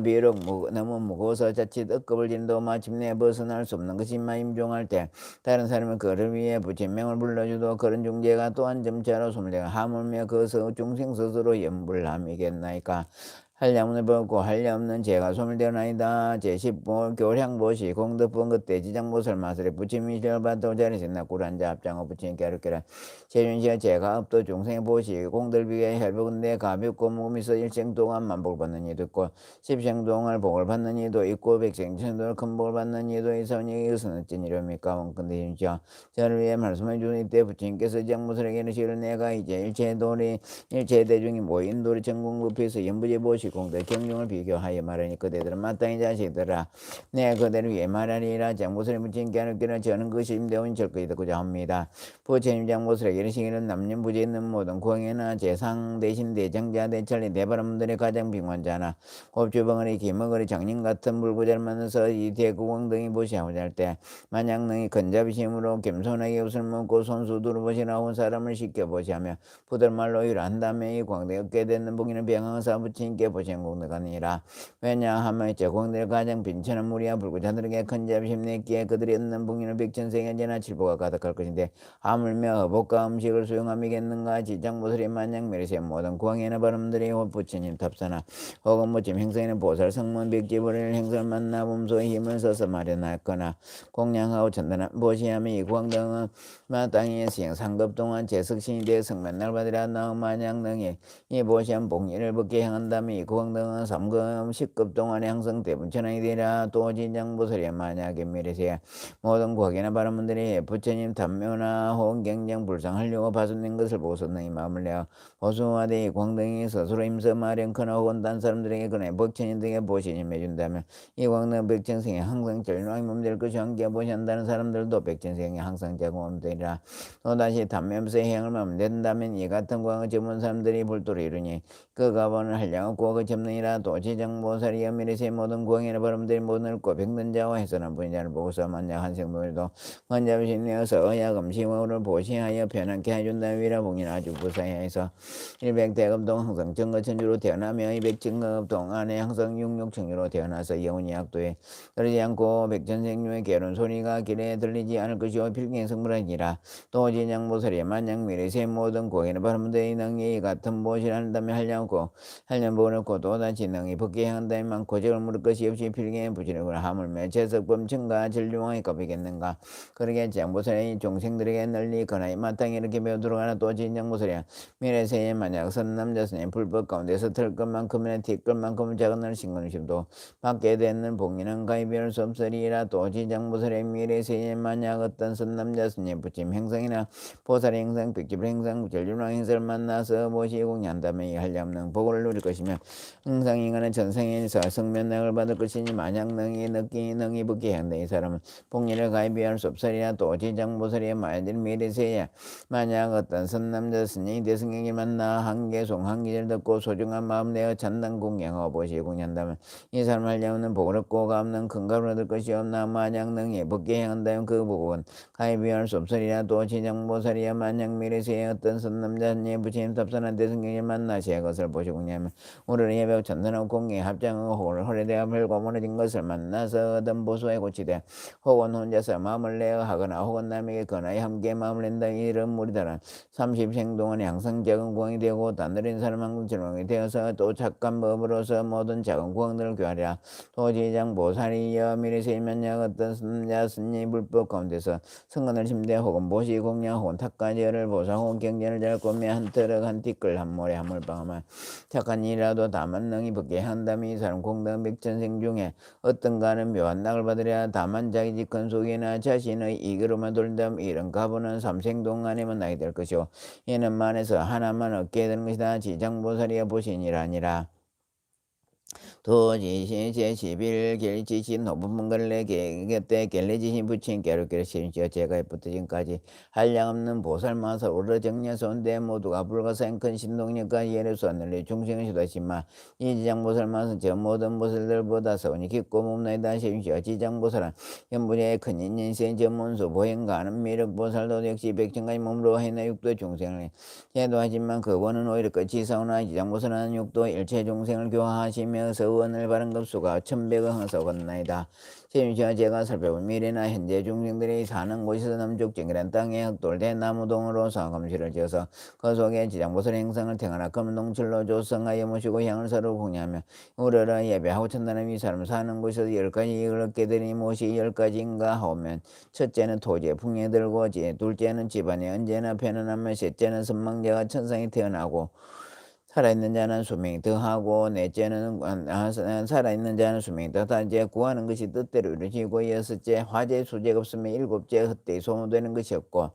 비록 너무 무거워서 자칫 억겁을 지는도 마침내 벗어날 수 없는 것이만 임종할 때 다른 사람은 그를 위해 부처명을 불러주도 그런 중재가 또한 점차로 소멸되고 하물며 그 중생 스스로 염불함이겠나이까. 한량문을 벗고 한량없는 죄가 소멸되어나이다. 제10보 교량보시 공덕본 그때 지장보살 마술에 부처님이 시절받도 자리신나 꿀한자 합장어 부처님 깨르깨라 제윤시가 죄가 없도 중생의 보시 공들비에 혈복은데 가볍고 몸이서 일생 동안 만복을 받는 이도 있고 십생 동안 복을 받는 이도 있고 백생 천도를 큰 복을 받는 이도 있으니 이것은 어쩐 이름입니까? 원근대 윤시가 저를 위해 말씀해 주는 이때 부처님께서 지장보살에게 이르시기를 내가 이제 일체도리 일체대중이 모인 도리 전공부피에서 연부제 보시 공덕 경중을 비교하여 말하니 그대들은 마땅히 자식들아 내 그대를 위해 말하리라. 장보살이 부처님께 하늘께는 저는 그것이 임대원 절거이 듣고자 합니다. 부처님 장보살에게 이르시기는 남녀부재 있는 모든 구황이나 재상 대신 대장자 대찰리 대바람들의 가장 빙관자나 곱주벙어리 기머거리 장님 같은 물부자를 만나서 이 대구왕 등이 보시하고자 할 때 만약 능히 근자비심으로 겸손하게 옷을 먹고 손수두로 보시나 온 사람을 시켜보시하며 부들말로 일한 다음에 이 광대에 얻게 되는 복이는 병항사 부처님께 보시는 공덕가 아니라 왜냐하면 저 광대를 가장 빈천한 무리와 불구자들에게 큰 자비심 냈기에 그들이 얻는 복이는 백천생연제나 칠보가 가득할 것인데 하물며 허복과 음식을 수용함이겠는가. 지장보살이 만약 메리세 모든 구황이나 바람들이 부처님 탑사나 혹은 모침 행성에는 보살 성문 백지불을 행설 만나 몸소의 힘을 써서 마련하거나 공양하고 천단한 보시하며 이 구황등은 마땅히 시행 상급 동안 제석신이 되어 성만날 받으라. 나 만약 능히 이 보시한 복리를 벗게 향한다면 이 구황등은 3급 10급 동안에 항상 대분천왕이 되라. 또 진장보살이 만약에 미래세 모든 구학이나 바람분들이 부처님 단묘나 혹은 경쟁 불상하려고 파손된 것을 보고서 너희 마음을 내어 보수화되 광등이 스스로 힘써 마련커나 혹은 딴 사람들에게 그네 복천인 등의 보시님 해준다면 이 광등 백천생이 항상 절망이 몸될 것이 함께 보시한다는 사람들도 백천생이 항상 제공하면 되리라. 또다시 단묘에서 행을 마음 된다면 이 같은 구황을 접은 사람들이 불도를 이루니 그 가본을 한량없고 구학을 접느니라. 또 지장보살이 연밀해서 모든 구황이나 바람들이 모든 읊고 백든자와 해서는 분자를 보고서 만약 한생도에도 환자비신 내어서 의약음 심호를 보시하여 편안케 해준다. 위라봉인 아주 부사해서 일백대급동 항상 정거천주로 태어나며 이백증급 안에 항상 육육청주로 태어나서 영원히 약도에 떨어지지 않고 백천생류의 결혼 소리가 길에 들리지 않을 것이요 필경성불하니라. 또 진양보살이 만약 미래세 모든 고인의 바람들의 능히 같은 무엇이라 한다면 하려고 한련복을 얻고 또다시 능히 벗게 한다면 많고 적을 물을 것이 없이 필경에 부지력을 하물며 재석범천과 진류왕이 겁이겠는가. 그러게 장보살이 종생들에게 널리 거나이 마땅히 이렇게 배우도록 하나. 또 진장보살이 미래세에 만약 선남자스님 불법 가운데서 틀 것만큼이나 튈 것만큼은 작은 날 신근심도 받게 되는 복리는 가입할 수 없으리라. 또 진장보살의 미래세에 만약 어떤 선남자스님 부침 행성이나 보살 행성 백집을 행성 전륜왕 행성을 만나서 모시고 한다면 이 한량능 복을 누릴 것이며 항상 인간은 전생에서 성면락을 받을 것이니 만약 능히 느끼니 능히 붙게 한다. 이 사람은 복리를 가입할 수 없으리라. 또 지장보살이 말들 미래세에 만약 어떤 선남자 스님이 대승에게 만나 한계송 한기를 듣고 소중한 마음 내어 찬당 공양하고 보시고 한다면 이 사람 하려면 복을 얻고 갚는 큰 값을 얻을 것이 없나. 만약 능히 벗게 행한다면 그 복은 가입할 수 없으리라. 또 지장보살이야 만약 미래세에 어떤 선남자 스님이 부처님 탑선한 대승에게 만나 제 것을 보시고 하면 우리는 예배하고 천단하고 공경에 합장하고 허례대가 별고 무너진 것을 만나서 얻은 보수에 고치되 혹은 혼자서 마음을 내어 하거나 혹은 남에게 거나이 함께 마음을 낸다. 이런 무리들은 30생 동안에 항상 작은 구황이 되고 단어린 사람 항상 절망이 되어서 또 착한 법으로서 모든 작은 구황들을 교하리라. 또 지장보살이여 미래세에 만약 어떤 선자 스님 불법 가운데서 성건을 심대 혹은 보시 공양 혹은 탁가지어를 보사 혹은 경전을 잘 꾸며 한 트럭 한 티끌 한 모래 한 물방울만 착한 일이라도 다만 능히 벗게 한다면 이 사람 공덕 백천생 중에 어떤가는 묘한 낙을 받으랴. 다만 자기 직권 속에나 자신의 이익으로만 돌린다면 이런 가보는 삼생 동안에만 나게 될 것이요 이는 만에서 하나만 얻게 되는 것이다. 지장보살이여 보시니라 아니라. 도지신 제11 결지신 호분문걸레 곁에 결례지신 부친 깨르깨르신시여 제가 부터 지금까지 한량없는 보살마사 오르 정려선대 모두가 불가사행 큰 신동력과 예례수 하늘리 중생을 시도하시마. 이 지장보살마사 저 모든 보살들보다 서운이 깊고 몸나이다 시시여 지장보살은 현부제의 큰 인연생 전문수 보행가는 미륵보살도 역시 백천가지 몸으로 해나 육도 중생을 제도하지만 그거는 오히려 끝이 사오나 지장보살은 육도 일체 중생을 교화하시며 서 원을 바른 급수가 1000배가 흥석었나이다. 세준시가 제가 살펴본 미래나 현재 중생들이 사는 곳에서 남쪽정이란 땅에 흑돌대 나무동으로서 검시를 지어서 그 속에 지장보살 행성을 태어나 금동철로 조성하여 모시고 향을 서로 공유하며 우러러 예배하고 천단은 이 사람 사는 곳에서 10가지 이익을 얻게 되니 무엇이 10가지인가 하오면 첫째는 토지에 풍년이 들고 둘째는 집안에 언제나 편안하며 셋째는 선망자가 천상에 태어나고 살아있는 자는 수명이 더하고 넷째는 살아있는 자는 수명이 더하다. 이제 구하는 것이 뜻대로 이루어지고 여섯째 화재 수재가 없으면 일곱째 헛되이 소모되는 것이 없고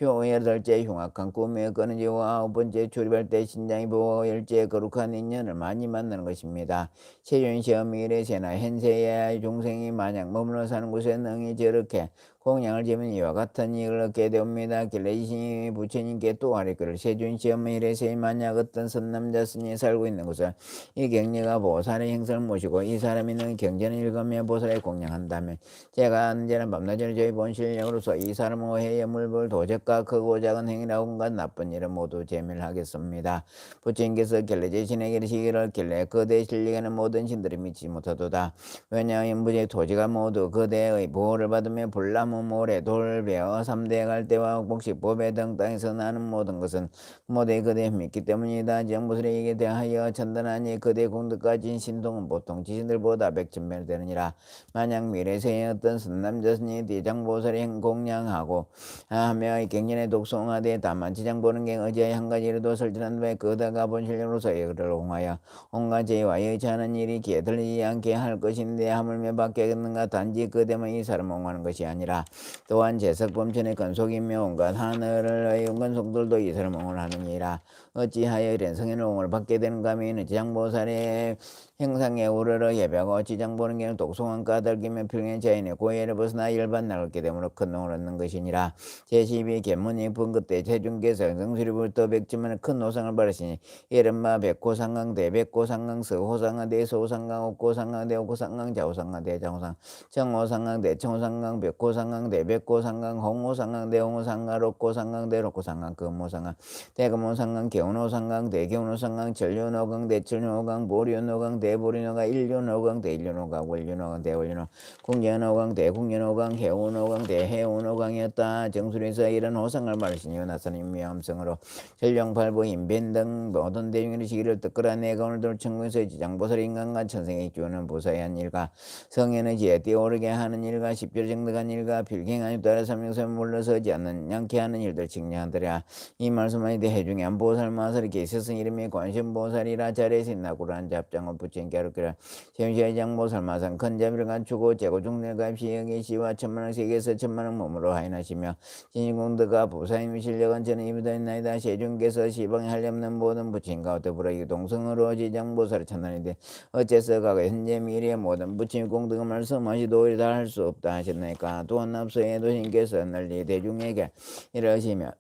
여덟째 흉악한 꿈에 끄는지고 아홉번째 출입할 때 신장이 보고 열째 거룩한 인연을 많이 만나는 것입니다. 세존시험 미래 세나 현세의 중생이 만약 머물러 사는 곳에 능히 저렇게 공양을 지면 이와 같은 이익을 얻게 되옵니다. 길래지신이 부처님께 또 아뢰기를 세존시험 미래세에 만약 어떤 선남자 스님이 살고 있는 곳을 이 경리가 보살의 행사를 모시고 이 사람이 는 경전을 읽으며 보살에 공양한다면 제가 언제나 밤낮을 저희 본 실력으로서 이 사람은 오해의 물불 도적과 크고 작은 행위라 온갖 나쁜 일은 모두 제멸하겠습니다. 부처님께서 길래지신에게 이르시기를 길래 그대의 실력에는 모든 신들이 믿지 못하도다. 왜냐하면 무죄 토지가 모두 그대의 보호를 받으며 불나무 모래 돌베어 3대 갈대와 복식보배 등 땅에서 나는 모든 것은 모두 그대의 믿기 때문이다. 정부스레에게 대하여 천단하니 그대의 공덕까지 신동은 보통 지신들보다 백천배나 되느니라. 만약 미래세에 어떤 선남자스니 대장보살이 공양하고 하며 경전에 독송하되 다만 지장보는 게 의지하여 한 가지라도 설진한 후에 그다가 본 실력으로서 그를 홍하여 온갖 죄와 여의치않은 일이 기에 들리지 않게 할 것인데 하물며 받겠는가. 단지 그대만 이 사람을 옹호하는 것이 아니라 또한 재석범천의 근속이며 온갖 하늘의 은근속들도 이 사람을 옹호하느니라. 어찌하여 이런 성현을 옹호를 받게 되는가 하면 지장보살의 행상에 우러러 예배하고 지장보는 게는 독송한 까닭이며 평행 자연의 고해를 벗어나 열반 나갔게 되므로 큰 농을 얻는 것이니라. 제12 계문이 분그때 체중께서 성수리부터 백지만의 큰 호상을 받으시니 이른바 백호상강 대백호상강 서호상강 대서호상강 옥호상강 대옥호상강 좌호상강 대좌호상 청호상강 대청호상강 백호상강 대백호상강 홍호상강 대홍호상강 록호상강 대록호상강 금호상강 대금호상강 개운호상강 대개운호상강 전륜호강 대철륜호강 보륜호강 대보륜호강 일륜호강 대일륜호강 월륜호강 대월륜호강 궁전호강 대궁전호강 해운호강 대해운호강이었다. 정수리에서 이런 호상을 말하시니 나사님 미암성으로 전령팔부 인변 등 모든 대중의 시기를 뜻거라. 내가 오늘도 천국에서 지장보살 인간과 천생에 주는 보사한 일과 성현의 지에 뛰어오르게 하는 일과 십별 정득한 일과 필경하니 따라 삼명섬에 물러서지 않는 양케 하는 일들 칭량하더라. 이 말씀에 대해 중에 한 보살 마살이 계셔서 이름이 관심보살이라. 자리에서 나구라는 잡장을 부처님께 아뢰기를 시험시의 장보살 마산 큰 자비를 갖추고 제고중생과 입시 여기 시와 천만원 세계에서 천만원 몸으로 하인하시며 진신공덕과 보살님의 실력은 저는 이부다있나이다. 세중께서 시방에 하려없는 모든 부처님과 더불어 이 동성으로 지장보살을 찬란인데 어째서 과거 현재 미래의 모든 부처님 공덕을 말씀하시도 이다 할 수 없다 하셨나이까. 또한 앞서의 도신께서 널리 대중에게 이러시며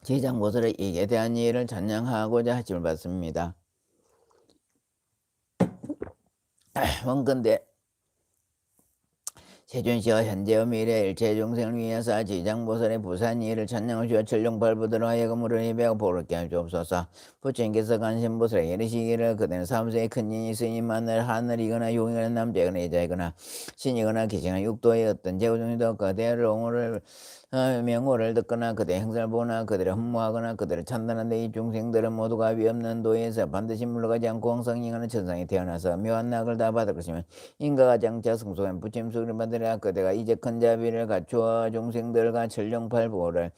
지장보살의 이에 대한 이해를 찬양하고자 하심을 받습니다. 원건대 세존시와 현재와 미래 일체 중생을 위해서 지장보살의 부산 이해를 찬양을 주어 천룡팔부대로 하여금으로 예배하고 보르게 하여 주옵소서. 부처님께서 간신보살에게 이르시기를 그대는 사무소에 큰 인이 있으니 만날 하늘이거나 용이거나 남자이거나 여자이거나 신이거나 기생이나 육도의 어떤 제후중이도 그대를 옹호를 명호를 듣거나 그들의 행사를 보나 그들을 흠모하거나 그들을 찬단한데 이 중생들은 모두가 위없는 도에서 반드시 물러가지 않고 항상 인간은 천상에 태어나서 묘한 낙을 다 받을 것이면 인가가 장차 성소한 부처님 수를 받으랴. 그대가 이제 큰 자비를 갖추어 중생들과 천령팔부를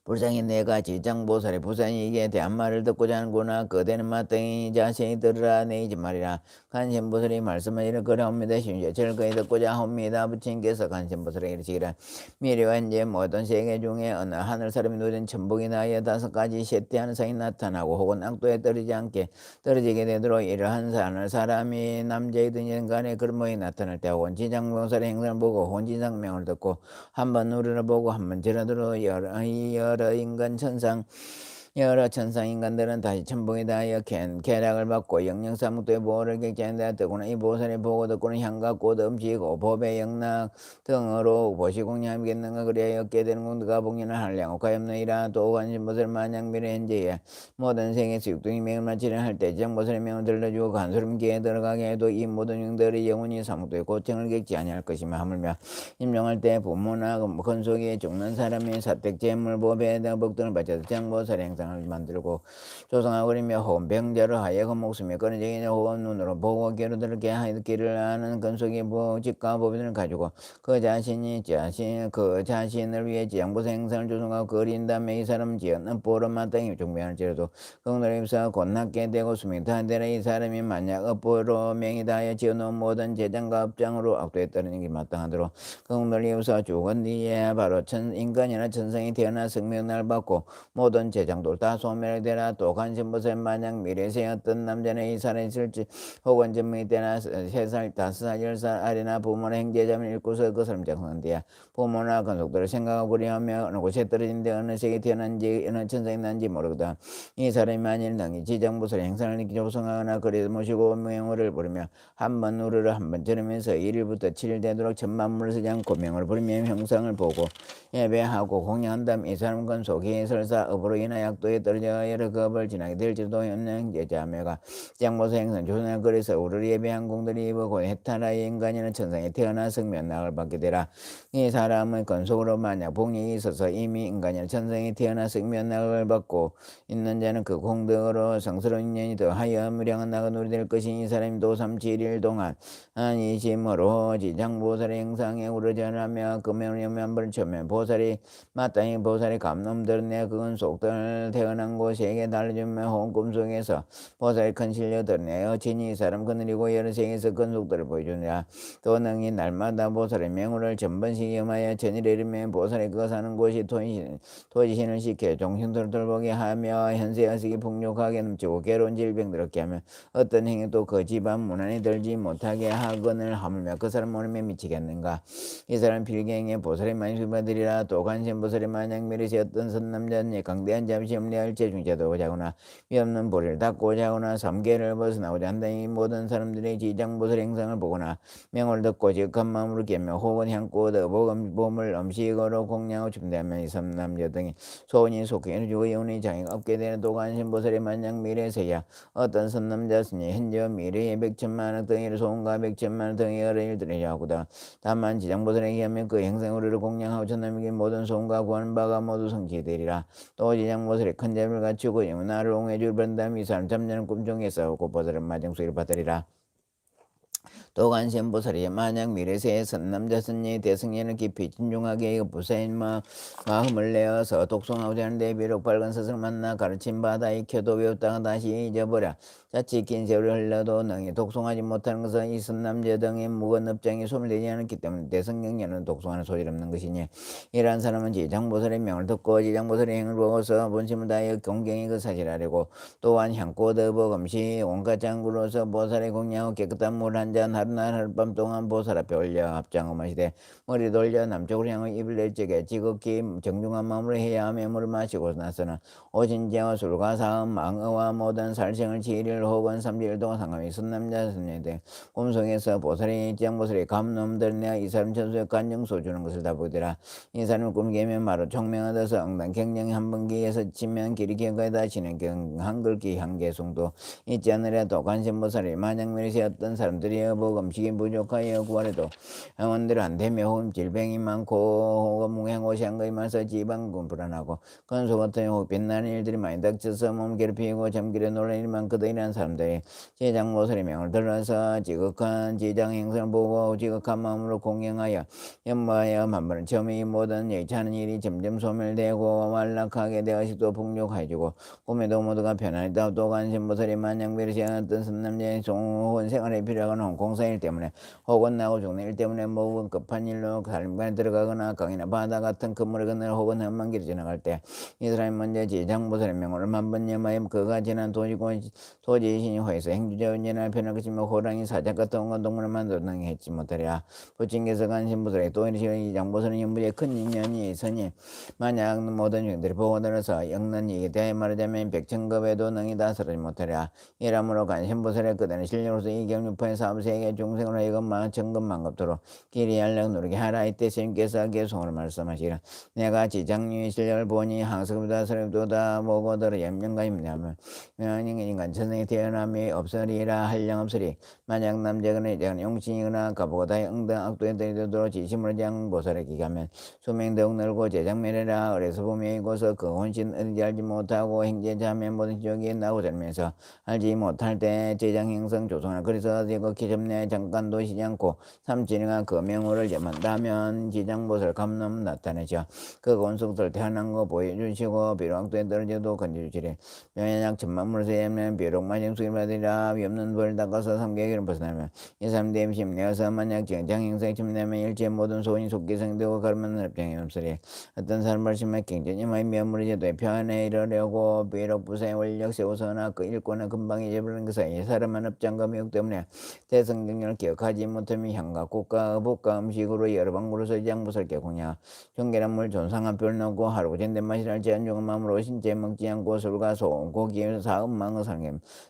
불쌍히 내가 지장보살의 부산이기에 대한 말을 듣고자 하는구나. 그대는 마땅히 자세히 들으라. 내 이제 말이라. 간신보살이 말씀을 거려옵니다. 심지어 절거히 듣고자 하옵니다. 부처님께서 간신보살에게 이르시기를 미래와 현재 모든 세계 중에 어느 하늘 사람이 누린 천복이 나여 5가지 셋대하는 상이 나타나고 혹은 악도에 떨어지게 되도록 이러한 하늘 사람이 남자이든 여간에 그런 모양이 나타날 때 혹은 지장보살의 행사를 보고 혹은 지장명을 듣고 한번 우러러 보고 한번 절하도록 여러 인간 천상 여러 천상 인간들은 다시 천복에 대하여 쾌락을 받고 영영사목도의 보호를 객지한다. 더구나 이 보살의 보고 듣고는 향과 꽃 음식 법의 영락 등으로 보시공양하겠는가. 그리하여 얻게 되는 공덕과 복리는 한량 옥하였느니라. 또 관심보살 만약 미래 현재에 모든 생에서 육등이 명을 마치려 할 때 지장보살의 명을 들려주고 간소름기에 들어가게 해도 이 모든 영들이 영원히 사목도의 고청을 객지 아니할 것이며 하물며 임종할 때 부모나 건속에 죽는 사람이 사택 재물 법에 대한 복등을 바쳐서 지장보살의 행상을 만들고 조성하고 그리며 혹은 병자로 하여금 목숨이 끊어지게 혹은 눈으로 보고 귀로 들게 하기를 아는 건속의 직과 법인을 가지고 그 자신을 위해 지장보살 행상을 조성하고 그린 다음에 이 사람 지었는 보름 마땅히 중명할지라도 그들에 입사 곧낫게 되고 수명이 다 되라. 이 사람이 만약 업보로 명이 다하여 지어놓은 모든 재장과 업장으로 악도에 따르는 게 마땅하도록 그들에 입사 죽은 뒤에 바로 인간이나 천성이 태어나 성명을 받고 모든 재장도 다 소멸되라. 또 관심보살 만약 미래세 어떤 남자는 이 살에 있을지 혹은 전명이 되나 3살 5살 10살 아래나 부모나 형제자매를 잃고서 그 사람 장성한대야 부모나 건속들을 생각하고 그리하며 어느 곳에 떨어진데 어느 세계 태어난지 어느 천성이 난지 모르거든. 이 사람이 만일 능히 지장보살 행상을 느끼 조성하거나 그리 모시고 명호를 부르며 한 번 우르르 한 번 들으면서 1일부터 7일 되도록 천만물을 쓰지 않고 명을 부르며 형상을 보고 예배하고 공양한 다음 이 사람 건속이 설사 업으로 인하여 약도에 떨어져 여러 그 업을 지나게 될지도 없는 제자매가 지장보살 행상 조성하여 그래서 우르르 예배한 공들이 입고 해탈하여 인간이나 천상에 태어나 성면락을 받게 되라. 이 사람의 건속으로 만약 복력이 있어서 이미 인간이나 천상에 태어나 성면락을 받고 있는 자는 그 공덕으로 성스러운 인연이 더하여 무량한 나가 누리될 것이니 이 사람이 도삼 7일 동안 안이심으로 지장보살의 행상에 우러져라며 금연을 염면벌을 쳐면 보살이 마땅히 보살의 감놈들 내 그건 속들 태어난 곳에게 달려주며 혹은 꿈속에서 보살의 큰 실력들 내 어친이 이 사람 그늘이고 여러 세계에서 큰 속들을 보여주느라. 또 능히 날마다 보살의 명호를 전번씩 염하여 천일에 이르며 보살의 그 사는 곳이 토지신을 시켜 종신들을 돌보게 하며 현세 어식이 풍족하게 넘치고 괴로운 질병들 얻게 하며 어떤 행위도 그 집안 문안에 들지 못하게 하거늘 하물며 그 사람 모름에 미치겠는가. 이 사람 필경에 보살의 만수받으리라. 또 관심보살의 만약 미르시 어떤 선남자니 강대한 잠시 염려할 재중자도 오자거나 위없는 보리를 닦고자 하거나 삼계를 벗어나고자 한다니 모든 사람들의 지장보살의 행상을 보거나 명을 듣고 지극한 마음으로 깨며 혹은 향꽃 보물 음식으로 공양하고 춤대하며 이 선남자 등이 소원이 속해 주고 영혼이 장애가 없게 되는 도관심보살의 만약 미래에서야 어떤 선남자스니 현재와 미래의 100천만억 등의 소원과 100천만억 등의 여러 일들을 하고다. 다만 지장보살에게 하면 그 행상으로를 공양하고 천남에게 모든 소원과 구하는 바가 모두 성취되리라. 또 지장보살의 큰 자비를 갖추고 영원하를 옹해줄 번담 이 사람 잠자는 꿈중에서 곧보살은 마정수를 받으리라. 또 관세음보살이 만약 미래세에 선남자 선녀의 대승예는 깊이 진중하게 부사인 마음을 내어서 독송하고자 하는데 비록 밝은 스승을 만나 가르침 받아 익혀도 외웠다가 다시 잊어버려 자칫 긴 세월이 흘러도 능히 독송하지 못하는 것은 이 선남자 등의 무거운 업장이 소멸되지 않았기 때문에 대승경에는 독송하는 소질 없는 것이니 이러한 사람은 지장보살의 명을 듣고 지장보살의 행을 보고서 본심을 다하여 공경히 그 사실을 알고 또한 향꽃 어복 음식 온갖 장구로서 보살의 공양하고 깨끗한 물 한 잔 하루날 하룻밤 동안 보살 앞에 올려 합장을 마시되 머리 돌려 남쪽으로 향해 입을 낼 적에 지극히 정중한 마음으로 해야 하며 물을 마시고 나서는 오신지와 술과 사음 망어와 모든 살생을 7일 혹은 30일 동안 상감히 선남자 선녀 등 꿈속에서 보살이 지장보살이 감놈들 내가 이 사람 천수에 간정소 주는 것을 다 보더라. 이 사람을 꿈깨면 바로 총명 얻어서 응당 경령이 한 번기에서 치면 길이 경거에다 치는 한글기 한계송도 있지 않으려도 관심보살이 만약 메르시 어떤 사람들이 여복 음식이 부족하여 구하려도 영혼들 안 되며 혹은 질병이 많고 혹은 무행오시한 것이 많아서 지방군 불안하고 건소 같은 혹 빛나는 일들이 많이 닥쳐서 몸 괴롭히고 잠길에 놀란 일이 많거든. 이런 사람들이 지장보살의 명을 들어서 지극한 지장 행선을 보고 지극한 마음으로 공경하여 연마하여 만번을 처음에 이 모든 예차하는 일이 점점 소멸되고 완락하게 되어식도 풍족해지고 꿈에도 모두가 편안하다. 또 관심보살이 만약 메르시 어떤 선남자의 종혼 생활에 필요하거나 공사 공사일 때문에 혹은 나고 죽는 일 때문에 모든 급한 일로 살림관에 들어가거나 강이나 바다 같은 그물을 건너 혹은 험한 길을 지나갈 때 이 사람이 먼저 지장보살의 명호를 만번 염하여 그가 지난 도지신이 호에서 행주자 운전할 편을 그치며 호랑이 사자 같은 온갖 동물을 만들어 능했지 못하리라. 부친께서 간신보살에게 또 이르시니 이장보살은 연부에 큰 인연이 있으니 만약 모든 중들이 보고 들어서 영는 이에 대해 말하자면 백천급에도 능히 다스리지 못하리라. 이러므로 간신보살의 그대는 실력으로서 이 경륜파의 사부세계 중생을 하여금 만천급 만급도록 길이 알력 누르게 하라. 이때 스님께서 계속으로 말씀하시라. 내가 지장류의 실력을 보니 항석보다 서럽도다 보고 들어 염려가 있냐면 인간 천성이 태어남이 없으리라. 한량 없으리. 만약 남자거나 여자거나 용신이거나 가보고다 응당 악도에 들이도록 지심을 장보살에 기가면 수명 더욱 늘고 제장면이라. 어려서 보면 이곳서 그 혼신 어딘지 알지 못하고 행제자면 모든 지옥에 나고 들면서 알지 못할 때 제장 행성 조성을 그래서 이거 기점내 잠깐 도시지 않고 삼진이가 그 명호를 점한다면 지장보살 감놈 나타내죠. 그 곤속들 태어난 거 보여주시고 비록 악도에 떨어져도 건져주시리. 명예약 천만물에서 예면 비록 마정수를 받으리라. 위없는 벌 닦아서 삼계기를 벗어나면 이 사람 대임심 내어서 만약 정장 행사에 침내면 일체 모든 소원이 속기 성되고 가르면 합장이 없으리. 어떤 사람을 심해 경전이 많이 면물이 제도에 편에 이르려고 비록 부사에 원력 세우서나 그 일권을 금방 잊어버리는 그 사이 사람은 업장과 미혹 때문에 대성경을 기억하지 못하며 향과 국가 의복과 음식으로 여러 방구로서 이장부설게 공야 정결한 물 존상한 별 넣고 하루고 전된 맛이랄 제한중한 마음으로 신체 먹지 않고 술과 소음 고기에서 사음망의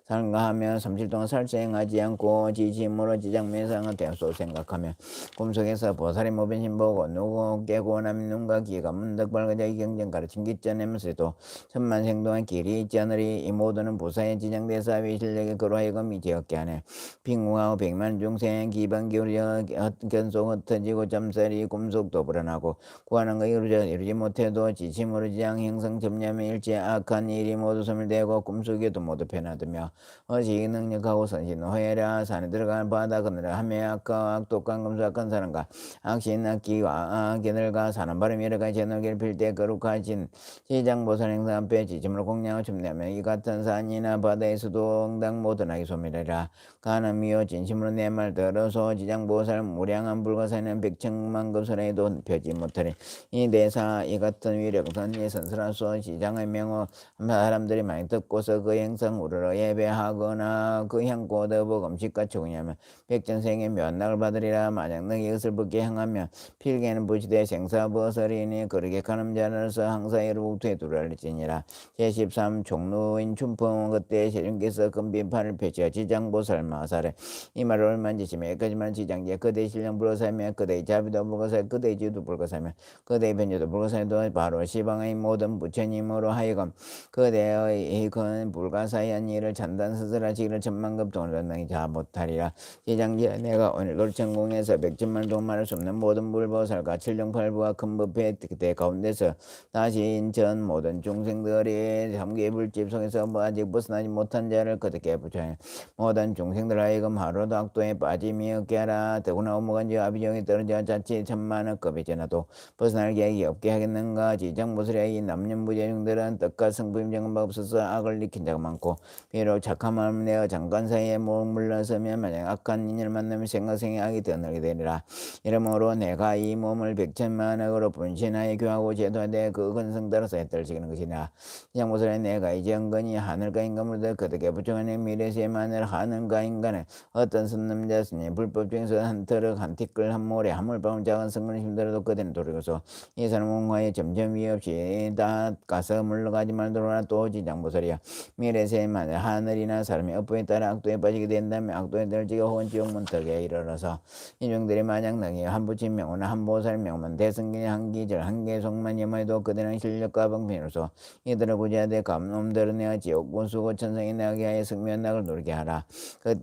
상가하며 3일 동안 살생하지 않고 지침으로 지장매상을 대소 생각하며 꿈속에서 보살이 모변신 보고 누구 깨고 남 눈과 귀가 문득 밝아져 이 경전 가르친 기전하면서도 천만생 동안 길이 있지 않으리. 이 모두는 부사의 지장대사위 실력에 그로하여금 이제 얻게 하네. 빈궁하고 백만 중생 기반 기울여 견속 흩어지고 잠살이 꿈속도 불안하고 구하는 거 이루지 못해도 지침으로 지장 행성 점념의 일체 악한 일이 모두 소멸되고 꿈속에도 모두 변하더며 어지 능력하고 선신 호해라. 산에 들어가는 바다 그늘에 하며 악과 악독한 금수 악한 사람과 악신 악기와 악기들과 사는 바람이 여러 가지 제너기를 필 때 거룩하신 지장보살 행사 앞에 지침으로 공양을 춤내며 이 같은 산이나 바다에서도 응당 모든하게 소멸하리라. 가늠이요 진심으로 내 말 들어서 지장보살 무량한 불가사는 백천만급설에도 펴지 못하리. 이 대사 이 같은 위력선 이 선설하소 지장의 명호 사람들이 많이 듣고서 그 행성 우러러 예배하거나 그 향고 더복 음식과 초냐면 백전생의 면락을 받으리라. 만약 너희 이것을 벗게 행하면 필개는 부시되 생사버설이니 그렇게 가는 자로서 항상 이루국투에 두랄지니라. 제13 종로인 춘풍 그때 세종께서 금빈판을 펼쳐 지장보살 마살에 이 말을 얼마지시며 여기까지만 지장제 그대의 신령 불거사며 그대의 자비도 불거사 그대의 지도 불거사며 그대의 변조도 불거사도 바로 시방의 모든 부처님으로 하여금 그대의 큰 불가사의한 일을 찬단 스스라지기를 천만급 돈을 너희 다 못하리라. 지장제 내가 오늘 돌천공에서 백천만 동말할 수 없는 모든 불보살과 칠령팔부와 큰 법회 그때 가운데서 다시 인천 모든 중생들이 삼계 불집 속에서 아직 벗어나지 못한 자를 그렇게 부처해 모든 중생들 하여금 하루도 악도에 빠짐이 없게 하라. 더구나 오무간지 아비정이 떨어져 자칫 천만억 급이 지나도 벗어날 계획이 없게 하겠는가. 지장보살의 이 남녀무제중들은 뜻과 성품이 정바 없어서 악을 익힌 자가 많고 비록 착한 마음을 내어 잠깐 사이에 물러서면 만약 악한 인연을 만나면 생각생이 악이 더 늘게 되리라. 이러므로 내가 이 몸을 백천만억으로 분신하여 교하고 제도하되 그 근성 따라서 해떨지기는 것이냐. 지장보살의 내가 이제 은근히 하늘과 인간물들 그득에 부정하는 미래세의 만을 하늘과 인간은 어떤 선남자 스님 불법 중에서 한 터럭 한 티끌 한 모래 한 물방울 작은 성근을 힘들어도 그대는 도리고서 이 사람 온화에 점점 위 없이 다 가서 물러가지 말도록 또 지장보살이야. 미래세의 만을 하늘이나 사람의 업보에 따라 악도에 빠지게 된다면 악도에 떨지가 혹은 지옥문턱에 이르러서 인중들이 만약 너희 한부친 명호나 한보살 명만 대승기 한기절 한계속만 염해도 그대는 실력과 방편으로서 이들을 구제하되 감놈들은 내가 지옥군 수고 천성이 나게 하여 승면락을 누리게 하라.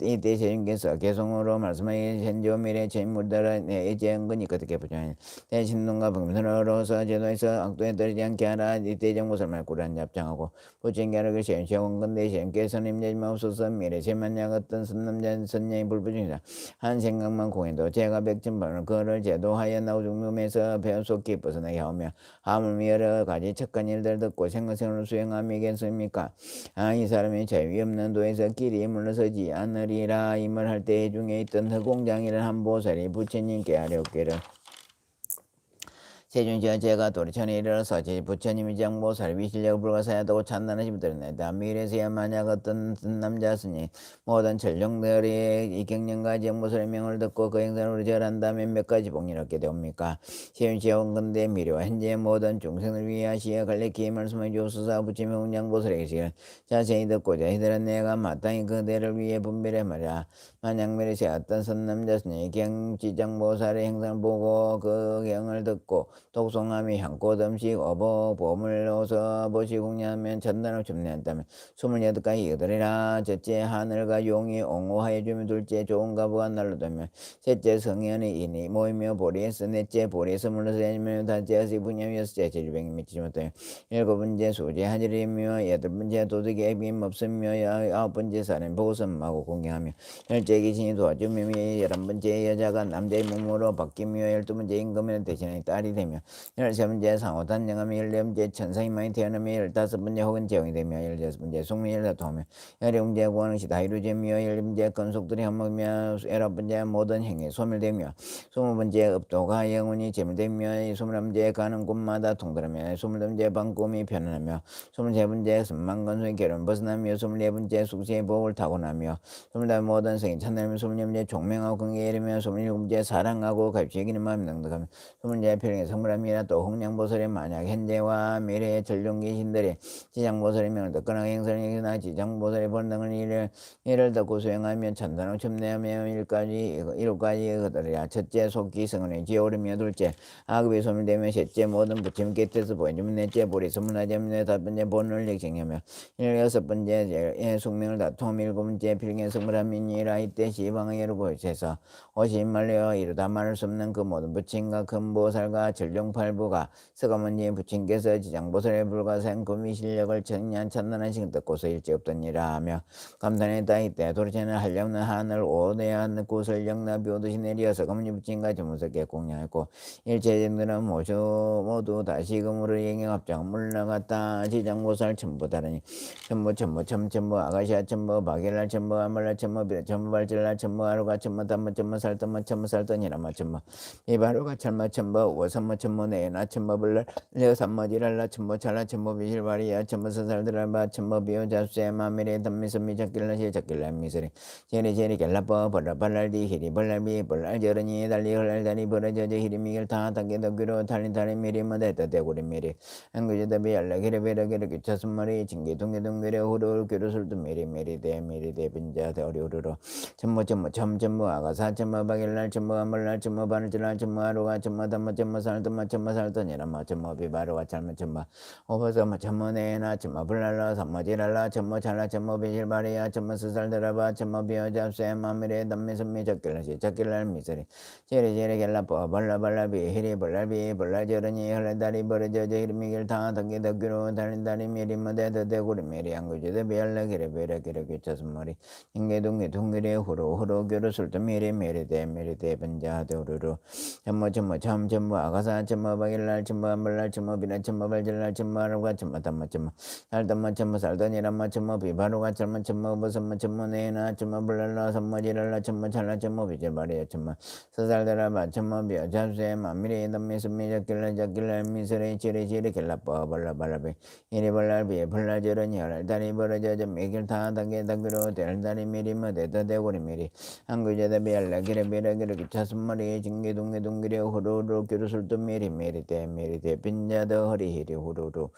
이때 세님께서 개성으로 말씀하여 현지와 미래 제인물들은 내 이제 은근히 그렇게 부정하니 대신론과 방편으로서 제도에서 악도에 떨지 않게 하라. 이때 정보설만 꾸란 잡장하고 부친계를 시험시험 근데 시험께서는 임재지 마옵소서. 미래 제만약 어떤 선남자 선녀의 불부중이다 한 생각만 공해도 제가 백천번을 그를 제도하여 나우중놈에서 배속기 벗어나게 하오며 하물며 여러 가지 착한 일들 듣고 생각생활을 수행함이겠습니까? 이 사람이 자유 없는 도에서 길이 물러서지 않으리라. 이 말 할 때 제 중에 있던 흑공장이란 한 보살이 부처님께 아뢰었기를 세존시가 제가 도리천에 이르러서 제 부처님이 장보살 위실력을 불가사하다고 찬단하심을 들었나이다. 미래에서야 만약 어떤 남자스니 모든 전령들이 이 경령과 장보살의 명을 듣고 그 행선으로 절한다면 몇 가지 복리를 얻게 되옵니까? 세존시가 원건대 미래와 현재 모든 중생을 위하시어 갈래키의 말씀을 주소서 부처님 장보살에게 시기를 자세히 듣고자 이들은 내가 마땅히 그대를 위해 분별해 말이야. 만약 미래에서 어떤 선남자스니 경지장보살의 행선을 보고 그 경을 듣고 독송함이 향꽃 음식 어버 보물 어서 보시공냐면 전단을 줍내한다면 28가지 이들이라 첫째 하늘과 용이 옹호하여 주며 둘째 좋은 가부가 날로다며 셋째 성현의 인이 모이며 보리에서 넷째 보리에서 물러서 다니며 다째 어시 분야며 여섯째 질병이 미치지 못하며 일곱 번째 수제 하늘이며 여덟 번째 도둑이 애빔 없으며 아홉 번째 사람 보선하고 공경하며 열째 귀신이 도와주며 열한 번째 여자가 남자의 몸으로 바뀌며 열두 번째 임금의 대신에 딸이 되며 열세 번째 상호 단정하며 열네 번째 천상이 많이 태어나며 열다섯 번째 혹은 재혼이 되며 열여섯 번째 숙미 열다통하며 열일곱 번째 구원의시 다 이루어지며 열일곱 번째 건속들이 한몫이며 열아홉 번째 모든 행위 소멸되며 스무 번째 업도가 영원히 제물되며 스물한 번째 가는 곳마다 통달하며 스물두 번째 밤꿈이 편안하며 스물세 번째 선망건소의 결혼 벗어나며 스물네 번째 숙세의 복을 타고나며 스물다섯 모든 성이 찬달하며 스물네 번째 종명하고 긍휼에 이르며 스물일곱 번째 사랑하고 갈취 여기는 마음이 넉넉하며 스물째 필경의 성불함이라 또 홍량보살의 만약 현재와 미래의 전룡귀신들이 지장보살의 명을 듣거나 행선이나 지장보살의 본능을 이를 듣고 수행하며 찬단을 첨내하며 일곱가지 그들이라 첫째 속기 성은의 지오르며 둘째 악업이 소멸되며 셋째 모든 부처님 곁에서 보여주며 넷째 보리 소문하자며 다섯 번째 본을 역생하며 여섯 번째 숙명을 다투며 일곱 번째 필경의 성불함이니라 이때 시방의 여러 곳에서 오십말려 이루다 말할 수 없는 그 모든 부처님과 금보살과 전룡팔부가 서가모니 부친께서 지장보살의 불가사한 금위 실력을 청량 찬단하신 듣고서 일제 없더니라 하며 감탄했다. 이때 도리체는 한량는 하늘 오대한 구설령나 묘도시 내리어 서가모니 부친과 전무석에 공양했고 일체전들은 모두 다시금으로 영영합장 물러갔다. 지장보살 전부 다르니 전부 첨부 아가시아 전부 바겔라 전부 아말라 전부 비라 전부 발질라 전부 아루가 전부 담무 전부 살덤무 전부 살더니라마 전부 이바루가 철마 전부 오삼마 전부 내나 전부 불라 레삼마지랄라 전부 찰라 전부 비실바리야 전부 서살들알바 전부 비오잡세 마미레 덤미스미 작길라시 작길라 미스리 제리 갤라버 벌라발랄디 히리 벌랄비 벌랄저러니 달리 헐랄다리 벌어져져 히리미길 다 당게 덕기로 달린다리 미리 뭐대다 대구리 미리 한구저다비 알라기레베라기레 기차순머리 징기둥기둥기레 후루루 기루술도 미리대 빈자 대어리우르로 전부 아가사 전부 바길날 전부 아물날 전부 바늘질날 전부 아루가 전부 담마 전부 살더니라마 전부 비바루가 잘못 전부 오버서마 전부 내나 전부 불랄라 삼마지랄라 전부 찰라 전부 비실바리야 전부 스살들어봐 전부 비어잡세 마미레 담미선미 작길날 미스리 제리 갤라뻐 벌라발라비 히리 벌랄비 벌랄저러니 헐레다리 벌어져져 히리미길 다 덕기 덕기로 달린다리 미리 무대 더대구리 미리 안구지도 비알라기레 베라기레 귀차순머리 잉게둥기 둥기레 후루 교루술도 미리대 번자도루루 전부 아가사 전부 바길날 전부 안벌날 전부 비라 전부 발질날 전부 아루가 전부 담마 전부 살담마 전부 살더니란마 전부 비바루가 젊은 전부 버선마 전부 내나 전부 불랄라 선머지랄라 전부 찰라 전부 비질바리야 전부 서살더라바 전부 비어 잡수에 만미리 담미스미 작길라 미스레 지리 갤라뻐 벌라발라비 이리 벌랄비 벌라저러니 헐달이 벌어져져 매길 다 당게 당기로 델달이 미리 뭐대다 대고리 미리 한구제다 비알라기레 비라기레 기차순머리 징기둥기둥기레 후루루 교루술도 미리대 빈자더 허리히리 후루루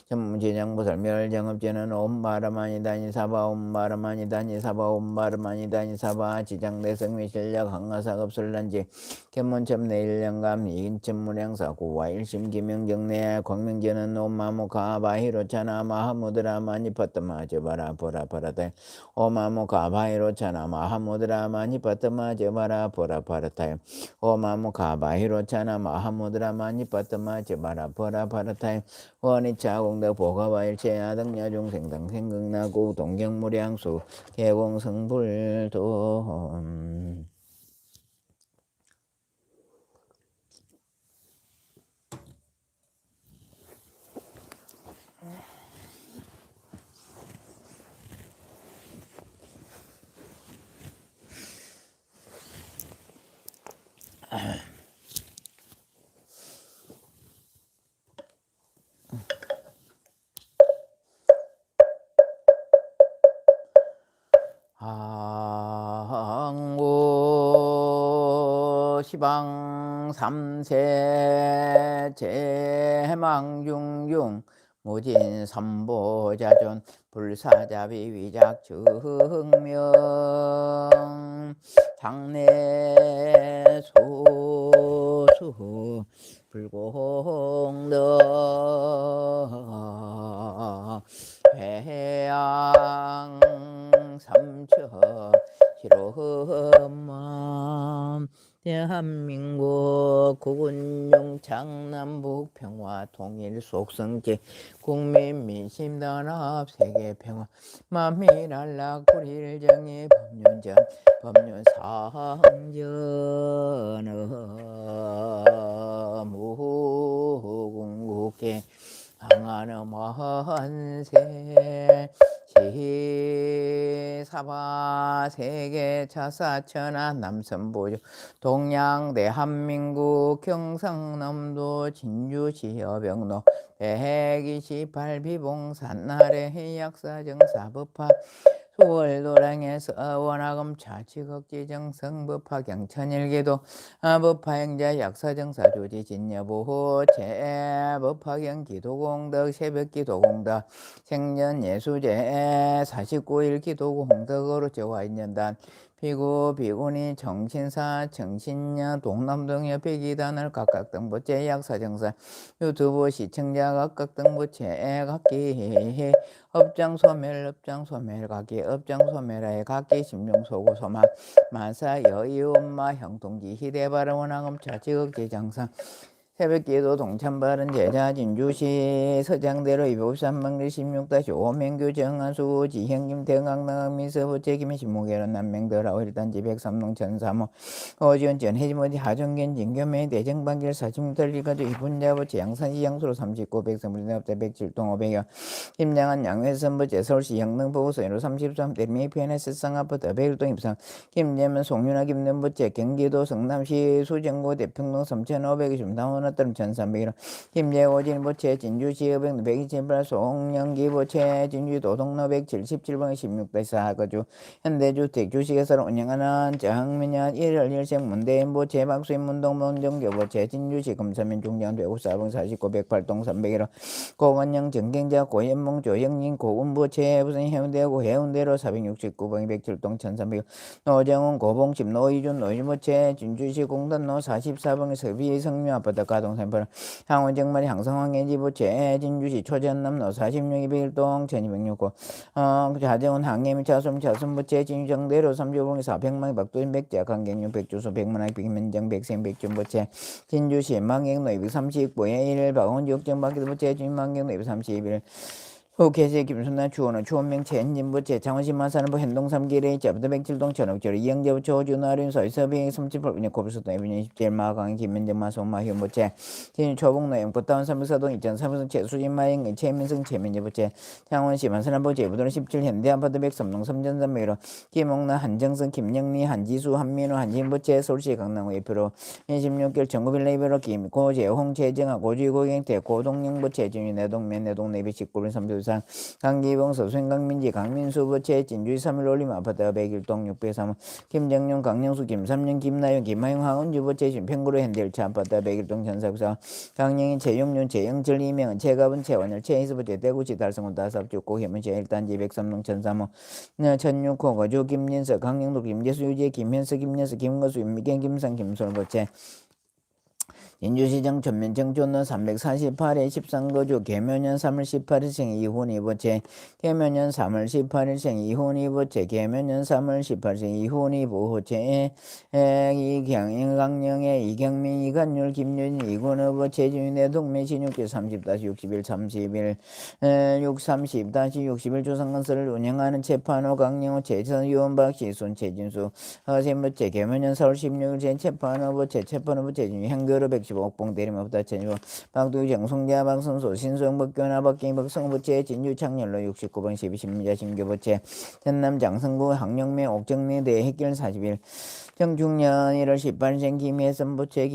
전무지장보살 멸정업제는 옴바라마니 다니 사바 옴바라마니 다니 사바 옴바라마니 다니 사바 지장대성미 실력 항가사급술란지 견문첩 내일령감 이인천무량사 구와 일심기명정내 광명제는 옴마모카 바히로차나 마하무드라 마니파트마 저바라 보라파라타 오마모카 바히로차나 마하무드라 마니파트마 저바라 보라파라타 오마모카 바히로차나 마하무드라 마니파트마 저바라 보라파라타 원이차 공덕 보가바일체 아등야중생당 생극나고 동경무량수 개공성불도 항고 시방 삼세 제망중중 무진 삼보자존 불사자비 위작 증명 장례 소수 불공덕 해양 삼처 실험만 대한민국 국은용 장남북 평화 통일 속성제 국민 민심 단합 세계 평화 만민안락 불일정의 법륜전 법륜상전 무궁국계 항하는 만세 시사바 세계 차사천하 남선보조 동양 대한민국 경상남도 진주시 여병로 128 비봉산 아래 약사정사법화 수월도량에서 원화금 좌치극지정성 법화 경천일기도 법화행자 약사정사 조지 진여보호 제법화경 기도공덕 새벽기도공덕 생전예수제 49일 기도공덕으로 저와인연단 피구 비구니 정신사 정신녀 동남동여 비기단을 각각 등부채 약사정사 유튜브 시청자 각각 등부채 각기 업장소멸 업장소멸 각기 업장소멸하에 각기 심령소고소마 만사 여의엄마 형통기 희대바른 원앙음 좌지극지장상 새벽기도 동참바른 제자 진주시 서장대로 253망리 16-5맹교 정한수 지형김 대강낭 민서부채 김해 신무계론 남맹더라오 일단지 103농 천사모 어지원 전해지머지 하정견 진겸의 대정반길 46달 리가도 이분자부채 양산시 양수로 39 백성불리납자 107동 500여 김장한 양회선부채 서울시 영등포구서로 33 대미편의 세상아파트 101동 입상 김재면 송윤아 김남부채 경기도 성남시 수정구 대평동 3520 남원 따름 1300원 김재호진부채 진주시 여백 128 송영기부채 진주 도동로 177번 16-4 거주 현대주택 주식회사를 운영하는 정민현 1월 1생 문대인부채 박수인 문동문정교부채 진주시 금사면 중장 154번 49 108동 301원 고건영 정경자 고현몽 조영진 고운부채 부산 해운대구 해운대로 469번 107동 1300원 노정훈 고봉집 노이준 노이부채 진주시 공단로 44번 서비 성류 아파트 가동산पर 향원정마리 항성황해지부채 진주시 초전남로 46 201동 1206호 자재원 항해미 차솜 차솜부채 진주정대로 3주봉 400만이 박도인 백제 강경유 백주소 100만이 백면정 백생 백준부채 진주시 망경로 239에 1 박원지역정 박기도부채 진망경로 231 후계세 김순남 추원은 추원명 최현진부채 창원시 마산부 hen동 3길의 잡도 107동 천옥절 이영재부채 호주나림 서희서빙 37분 고비소동 227 마강 김민정 마송마 현부채 진주 초봉로 영포다운 304동 2003동 최수진마영 최민성 최민재부채 창원시 마산부 제부도는 17 현대아파트 103동 3,300원 김옥나 한정선 김영미 한지수 한민호 한진부채 서울시 강남구 2%, 26개월 전국빌레이베로 김고재 홍채정아 고주고경태 고동영부채 진주 내동면 내동 내비 19분 3도 강기봉서 수행강민지 강민수부채 진주시 3일 올림 아파트 101동 603 김정용 강영수 김삼년 김나영 김하영 하은주부채 신평구로 현대일차 아파트 101동 전사구사 강영인 최용윤 최영철 이명은 최가분 최원열 최희수부채 대구시 달성군 다삽죽고 해문시 1단지 103동 천사모 천육호 거주 김진서 강영도 김재수 유재 김현서 김여수 김거수 임미경 김상 김솔부채 진주시정 전면정촌로 348에 13거주 계묘년 3월 18일생 이훈이부채 계묘년 3월 18일생 이훈이부채 계묘년 3월 18일생 이훈이부채 이경인 강령의 이경민 이간율 김윤 이군의부채 주인의 동매신육제 30-61 30일 630-61 조상건설을 운영하는 채판호 강령호 최선유원박 시순 최진수 허세부채 계묘년 4월 16일생 채판호부채 채판호부채 현교로 110 65 옥봉 대리마부터 천이보 박두유 정송자 박선소 신수영 박교나 박경희 박성부채 진주 창렬로 69번 12 신민자 신교부채 전남 장성구 항영매 옥정리 대해길 41 정중년 1월 18생 김혜선부채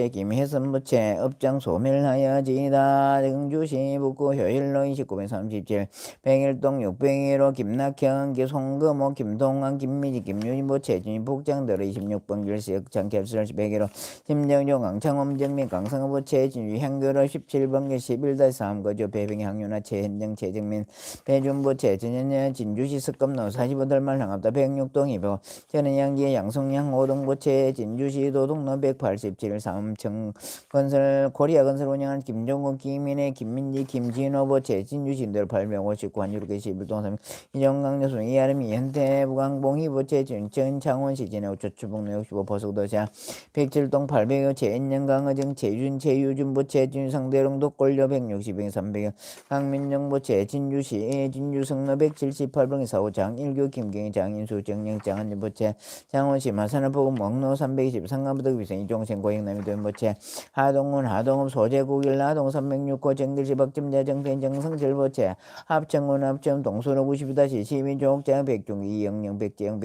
김혜선부채 업장 소멸하여지다 정주시 북구 효일로 29번 37 백일동 601호 김낙현 송금호 김동환 김미지 김유진부 최준희 북장대로 26번 길시역장 캡슐 101호 김정종 강창원 정민 강성부 최진유 향교로 17번 길 11-3 거조 배병희 항윤아 최현정 최정민 배준부 최진현 진주시 석검로 45달말 향합다 106동 2호 전은양기 양성양 오동부 최진주시 도동로 187 삼청 건설 코리아건설 운영한 김종국 김민혜 김민지 김진호부 최진주시 인들 859 한유르게 11동 3 이정강 여수 이아름이 현태 부강봉 이부채 준천 창원시 진해 우초추북로 65 보석도자 107동 800여 최인영 강어정 최준 최유준부 최준 상대롱도 꼴려 160에 300여 강민정부 최진주시 진주성로 178봉 45 장일교 김경희 장인수 정령 장한부채 장원시 마산업보금 먹로 320 상가부덕 위생 이종생 고행남이 된부채 하동군 하동읍 소재국일 하동 306호 정길시 박점자 정팬 정성절부채 합정군 합정 동수로 92-12 조옥장 백중 이영영 백재영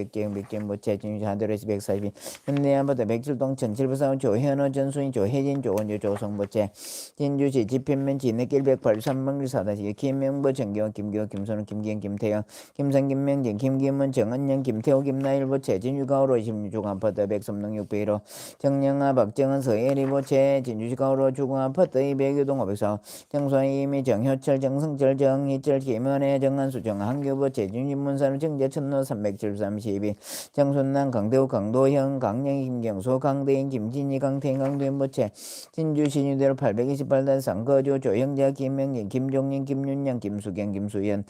부채 진주시 하도레스 142 현대아파트 107동 1704 조현호 전수인 조혜진 조원주 조성부채 진주시 지편면 진해길 183번 4-2 김명보 정기원 김기호 김선우 김기현 김태영 김상 김명진 김김은 정은영 김태호 김나일 부채 진주가오로 26아파트 103동 601호 정영아 박정은 서예리 부채 진주시 가오로 주공아파트 200여동 504 정수아이미 정효철 정성철 정희철 김은혜 정한수 정한규부 최준진문사는 정재천로 373-12 정순남 강대우 강도형 강영희 김경수 강대인 김진희 강태인 강도인 부채 진주시 뉴대로 828-3 거주 조영자 김명진 김종인 김윤영 김수경 김수연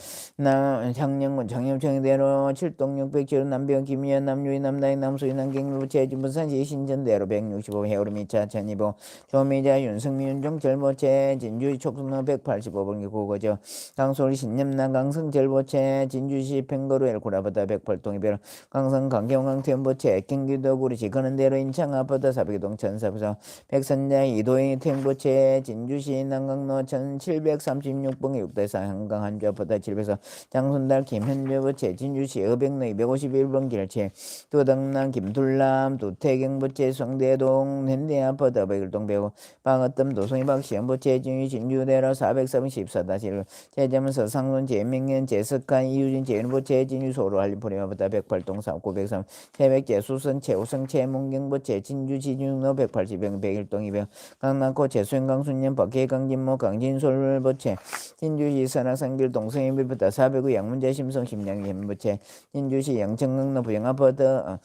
창녕군 창녕청대로 7동 607 남병 김희연 남유인 남다인 남수인 남경부 최진부산시 신전대로 165 해오름 2차 천이보 조미자 윤성민 윤종철부채 진주시 촉순로 185번 고거죠 강솔 신념남 강성절부채 진주시 팽거루 엘쿠라바다 108동 이별 강성 강경강 강태원부채 경기도 구리시 거는대로 인창아파트 400동 천사부서 백선자 이도인 태영부채 진주시 남강로 1736번 6-4 한강 한주아파트 700서 장순달 김현주부채 진주시 어백로 251번 길채 도덕남 김둘남 도태경부채 성대동 현대아파트 101동 배우 방어뜸 도성이 박시영부채 진주대로 434-1 제자문서 상순 제명년 제석한 이유진 제윤부채 진주소로 한림포리마부터 108동 4903 태백제 수선 최우성 최문경부채 진주시 중로 180명 101동 200 강남고 최수영 강순년 박해강진모 강진솔부채 진주시 선악산길 동성인빌부터 409 양문제 심성 심량위 현부채 진주시 영천강로 부영아파트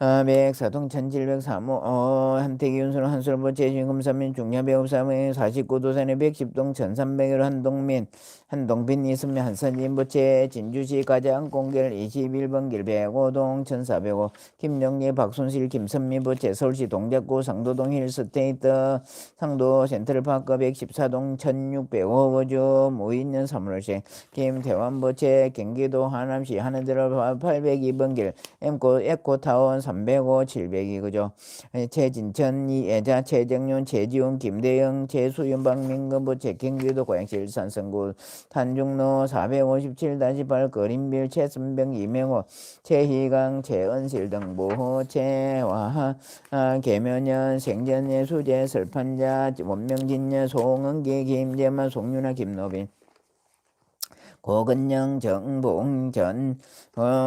104동 1703호 한태기 윤수로 한솔부 재신금사민 중야배우사민 49도산에 110동 1300일 한동빈 이승민 한선진부채 진주시 가장 공길 21번 길 105동 1405 김정리 박순실 김선미부채 서울시 동작구 상도동 힐스테이트 상도 센트럴파크 114동 1605 거주 무인년 3월생 김태환부채 경기도 하남시 하늘들어 802번 길 에코타운 305 702 그죠. 최진천 이애자 최정윤 최지훈 김대영 최수윤 박민근부 최경기도 고양시 일산성구 탄중로 457-8 거린빌 최순병 이명호 최희강 최은실 등 모호 최화하 계면연 생전예 수재 설판자 원명진여 송은기 김재만 송윤아 김노빈 고근영 정봉전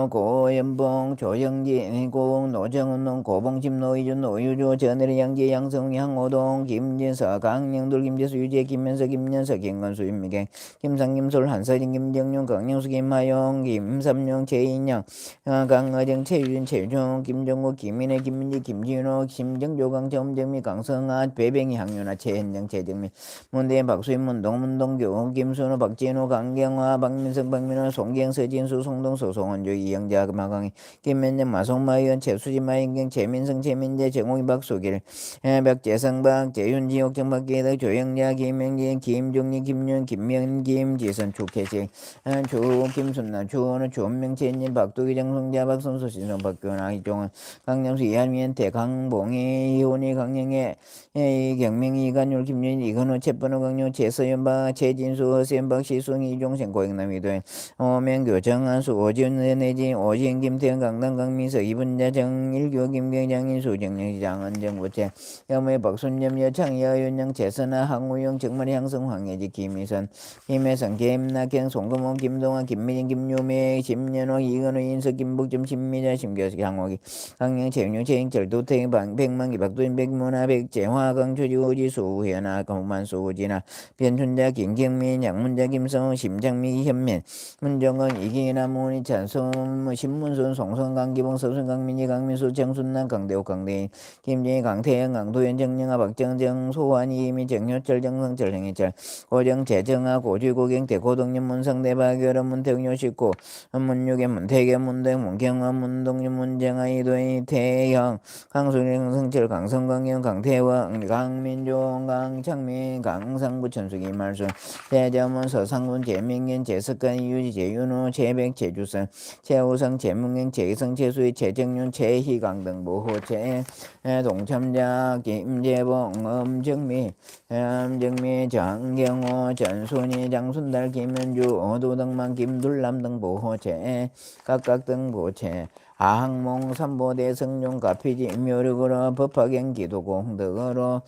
고연봉 조영진 공 노정운동 고봉집 노이준 노유주 전혜리 양재 양성 양호동 김진서 강영돌 김재수 유재 김면서 김연서 김건수 윤미경 김상김솔 한서진 김정윤 강영수 김하용 김삼용 최인영 강어정 최유진 최유종 김정국 김민혜 김민지 김진호 김정조 강정정미 강성아 배병희 항윤아 최현정 최정민 문대인 박수인 문동 문동규 김순호 박진호 강경화 박민석 박민호 송기영 서진수 송동수 송원주 이영자 마강희 김면정 마송마의원 최수진 마인경 최민성 최민재 정홍이 박수길 박재성 박재윤 지옥정 박계덕 조영자 김명진 김종리 김윤 김면 김지선 축혜식 주 김순나 주원우 주원명 최인진 박도기 정성자 박선수 신성 박규나 이종원 강념수 이한미한테 강봉희 이혼이 강영애 이경명 이간율 김윤 이건우 채번호 강요 최서연박 최진수 허세연박 시승 이종생 고영남 이도현 오명교 정한수 오지훈 내지 오지은 김태현 강당 강민석 이분자 정일교 김경장인 수정영 장은정 부채 여무의 박순념 여창 여윤영 최선아 항우영 정만이 향성 황예지 김희선 김혜성 김낙경 송금원 김동환 김미진 김유미 심연호 이건우 인석 김북점 신미자 심교식 강호기 강영 최윤영 최인철 도태경 백만기 박도인 백문화 백재화 강초지 오지 수현아 강만 수진아 변춘자 김경민 양문자 김성호 심장미 이현민 문정은 이기나 모니 찬송 신문순 송성 강기봉 서순 강민희 강민수 정순남 강대호 강대인 김진희 강태영 강도현 정영아 박정정 소환이 이미 정효철 정성철 정희철 고정 재정아 고주고경 대고동년 문성대 박여름 문태웅 요식고 문육의 문태계 문등 문경원 문동윤 문정아 이도희 태형 강수령 성철 강성강영 강태원 강민종 강창민 강상부 천숙이 말순 대점원 서상군 재민ген 재석관 이유지 재윤호 재백 재주선 최우성 재문경 재성 최수희 최정윤 최희강 등 모호체 동참자 김재봉 엄정미 장경호 전순희 장순달 김현주 어도등만 김둘남 등 모호체 각각 등 보체 아항몽 삼보대 성룡 가피지 묘력으로 법화경 기도공덕으로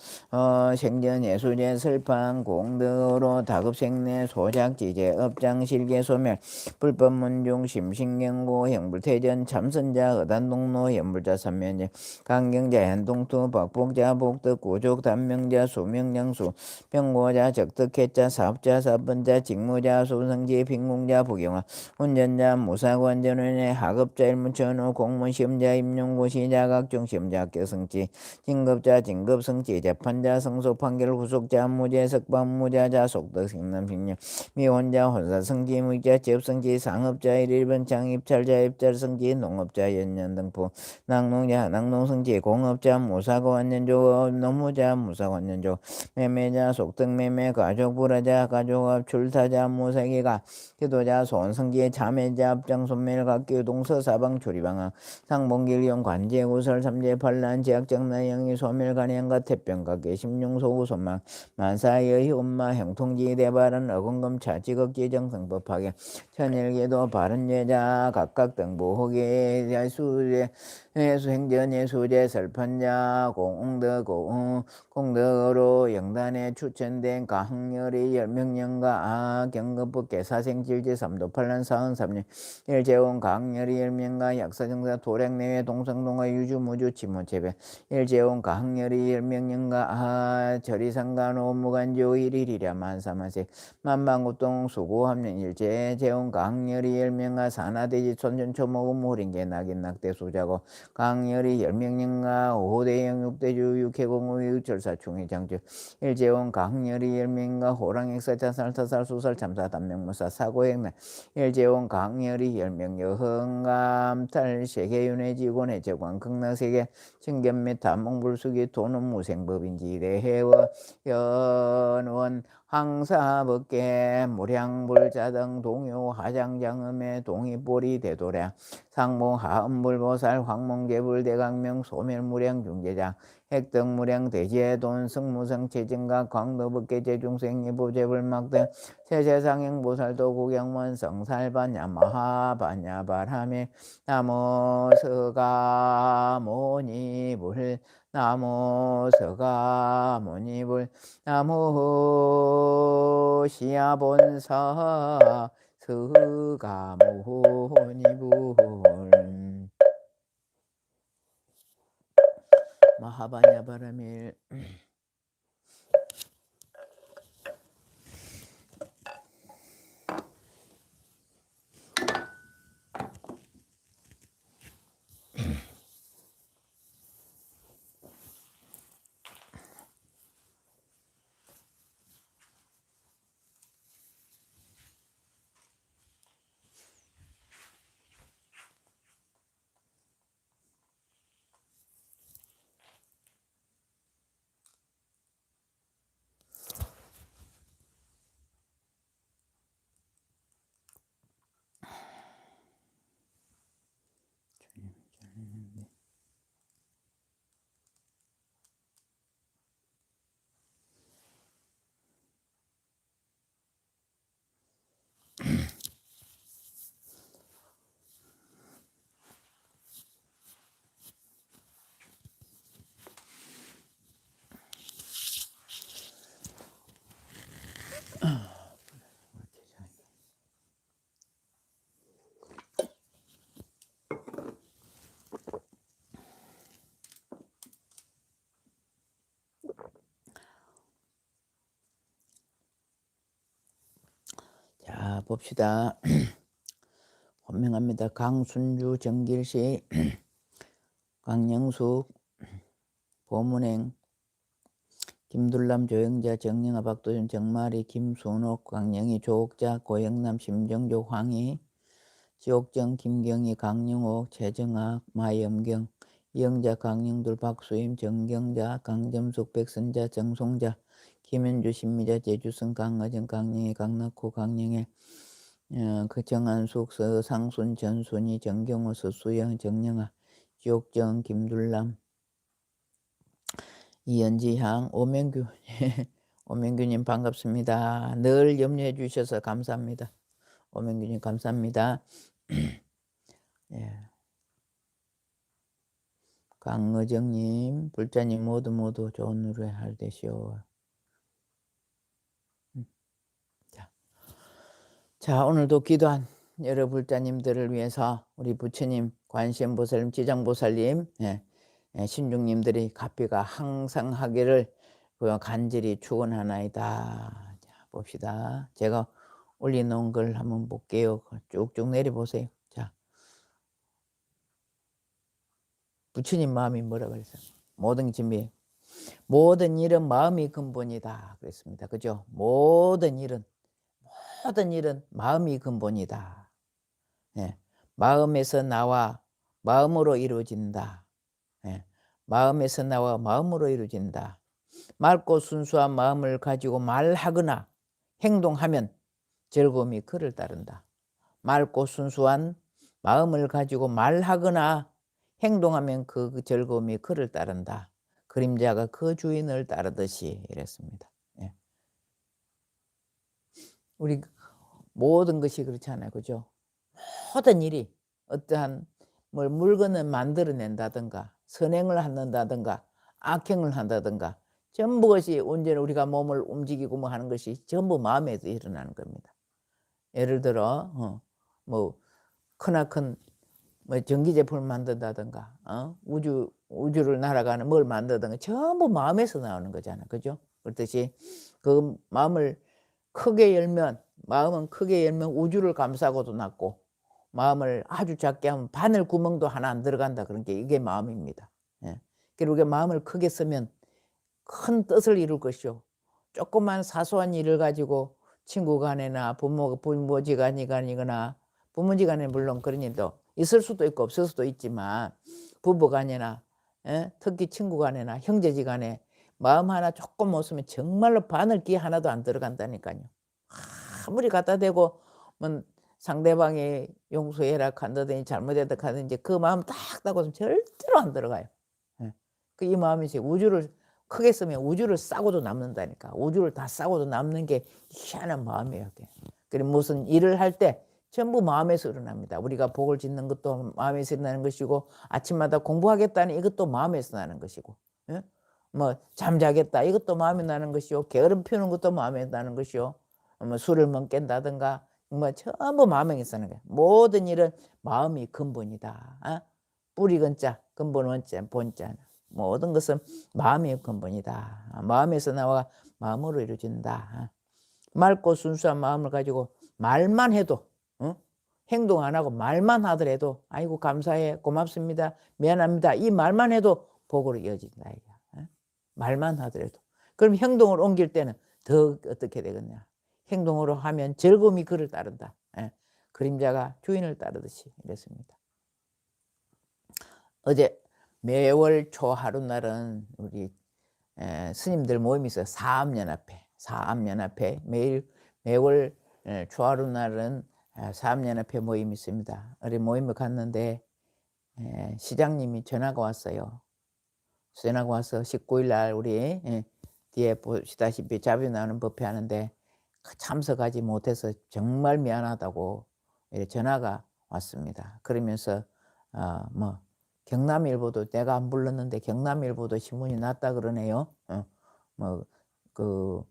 생전예수제 설판 공덕으로 다급생내 소작지제 업장실계 소멸 불법문중 심신경고 형불태전 참선자 의단동로 연불자 삼면제 강경자 현동투 박복자 복덕 구족 단명자 수명장수 병고자 적덕해자 사업자 사번자 직무자 소성지 빈공자 부경화 운전자 무사관전원의 학업자 일문천호 공무원 시험자 임용고 시자 각종 시험자 합격성지 진급자 진급성지 재판자 성소 판결 구속자 무죄 석방 무자자 속덕 생남 식령 미혼자 혼사성지 무익자 지업성지 상업자 일일번 창입찰자 입찰성지 농업자 연년 등포 낙농자 낙농성지 공업자 무사고 완년조 노무자 무사고 완년조 매매자 속덕 매매 가족 불화자 가족합 출타자 무사기가 기도자 손성지 자매자 합장 손매를 각기 동서 사방 조리방학 상봉길 이용 관제 구설 삼재 반란 제약장나 영희 소멸 간행과 태병각계 심룡 소구 손망 만사여희 엄마 형통지 대발은 어건금 차지극지 정성법하게 천일계도 바른예자 각각 등 보호계 수제 수행전의 수제 설판자 공덕으로 영단에 추천된 가흥열의 열명령과 경급법계 사생질제 삼도 반란 사흔 삼년 일제원 가흥열의 열명과 약사정사 도량내외 동성동화 유주무주 치모체배 일제원 가흥열의 열명령과 절이상간 오무간조 일일이랴 만사만세 만방구동 수고함령 일제 재원 가흥열의 열명과 산하대지 천전초목음 호린계 낙인 낙대수자고 강열이 열명령과 5대 영육대주 육해공의 육절사충의 장주 일제원 강열이 열명과 호랑액사 자살타살 수살 참사 단명무사 사고행나 일제원 강열이 열명 여흥감탈 세계윤회 직원의 재관 극락세계 증견 및 단몽불수기 도는 무생법인지 대해와 연원 항사법계 무량불자 등 동요 하장장음의 동의보리 대도량 상봉 하음불보살 황몽계불 대강명 소멸무량 중재장 핵등무량 대지해돈 승무성 체증각 광도법계 제중생예보제불막 등 세세상행보살도 구경원 성살반야 마하반야바람에 나모 서가모니불 나모 서가모니불 나모 시야본사 서가모니불 마하반야바람일 봅시다. 혼명합니다. 강순주, 정길씨, 강영숙, 보문행, 김둘람, 조영자, 정영아, 박도준, 정마리, 김순옥, 강영희, 조옥자, 고영남, 심정조, 황희, 지옥정, 김경희, 강영옥, 최정학, 마염경, 이영자, 강영둘, 박수임, 정경자, 강점숙, 백선자, 정송자, 김현주, 신미자, 제주성, 강어정, 강영희, 강낙호, 강영애, 그 정한숙, 서상순, 전순희, 정경호, 서수영, 정영아, 지옥정, 김둘람, 이연지향, 오명규. 오명규님 반갑습니다. 늘 염려해 주셔서 감사합니다. 오명규님 감사합니다. 예. 강의정님, 불자님 모두 좋은 노래 할 되시오. 자, 오늘도 기도한 여러 불자님들을 위해서 우리 부처님, 관세음보살님, 지장보살님, 신중님들이 가피가 항상 하기를 간절히 축원하나이다. 자, 봅시다. 제가 올려놓은 걸 한번 볼게요. 쭉쭉 내려보세요. 자, 부처님 마음이 뭐라 그랬어요? 모든 준비, 모든 일은 마음이 근본이다 그랬습니다. 그죠? 모든 일은 마음이 근본이다. 예. 마음에서 나와 마음으로 이루어진다. 예. 마음에서 나와 마음으로 이루어진다. 맑고 순수한 마음을 가지고 말하거나 행동하면 즐거움이 그를 따른다. 맑고 순수한 마음을 가지고 말하거나 행동하면 그 즐거움이 그를 따른다. 그림자가 그 주인을 따르듯이 이랬습니다. 예. 우리 모든 것이 그렇잖아요. 그죠? 모든 일이 어떠한 물건을 만들어낸다든가 선행을 한다든가 악행을 한다든가 전부 것이 언제나 우리가 몸을 움직이고 뭐 하는 것이 전부 마음에서 일어나는 겁니다. 예를 들어 뭐 크나큰 뭐 전기 제품을 만든다든가 우주를 날아가는 뭘 만들든가 전부 마음에서 나오는 거잖아. 그죠? 그렇듯이 그 마음을 크게 열면 마음은 크게 열면 우주를 감싸고도 낫고 마음을 아주 작게 하면 바늘 구멍도 하나 안 들어간다. 그런 게 이게 마음입니다. 예. 그리고 마음을 크게 쓰면 큰 뜻을 이룰 것이요. 조그만 사소한 일을 가지고 친구 간에나 부모지간이거나 부모지간에 물론 그런 일도 있을 수도 있고 없을 수도 있지만 부부간이나 특히 친구간에나 형제지간에 마음 하나 조금 못 쓰면 정말로 바늘기 하나도 안 들어간다니까요. 아무리 갖다 대고 뭐 상대방이 용서해라 한다든지 잘못했다 하든지 그 마음 딱 따고 절대로 안 들어가요. 그 이 마음이 우주를 크게 쓰면 우주를 싸고도 남는다니까. 우주를 다 싸고도 남는 게 희한한 마음이에요. 그리고 무슨 일을 할 때 전부 마음에서 일어납니다. 우리가 복을 짓는 것도 마음에서 일어나는 것이고 아침마다 공부하겠다는 이것도 마음에서 나는 것이고 뭐 잠자겠다 이것도 마음에 나는 것이요. 게으름 피우는 것도 마음에 나는 것이요. 뭐 술을 먹겠다든가 뭐 전부 마음에서 나는 거예요. 모든 일은 마음이 근본이다. 뿌리 근자, 근본 원자, 본자. 모든 것은 마음이 근본이다. 마음에서 나와 마음으로 이루어진다. 맑고 순수한 마음을 가지고 말만 해도 행동 안 하고 말만 하더라도 아이고 감사해 고맙습니다 미안합니다 이 말만 해도 복으로 이어진다. 말만 하더라도. 그럼 행동을 옮길 때는 더 어떻게 되겠냐. 행동으로 하면 즐거움이 그를 따른다. 그림자가 주인을 따르듯이 이랬습니다. 어제 매월 초 하루날은 우리 스님들 모임이 있어요. 사암연합회 매월 초하루날은 사암연합회 모임이 있습니다. 우리 모임을 갔는데 시장님이 전화가 왔어요. 전화가 와서 19일 날 우리 뒤에 보시다시피 자비 나누는 법회 하는데 참석하지 못해서 정말 미안하다고 전화가 왔습니다. 그러면서 뭐 경남일보도 내가 안 불렀는데 경남일보도 신문이 났다 그러네요. 뭐 그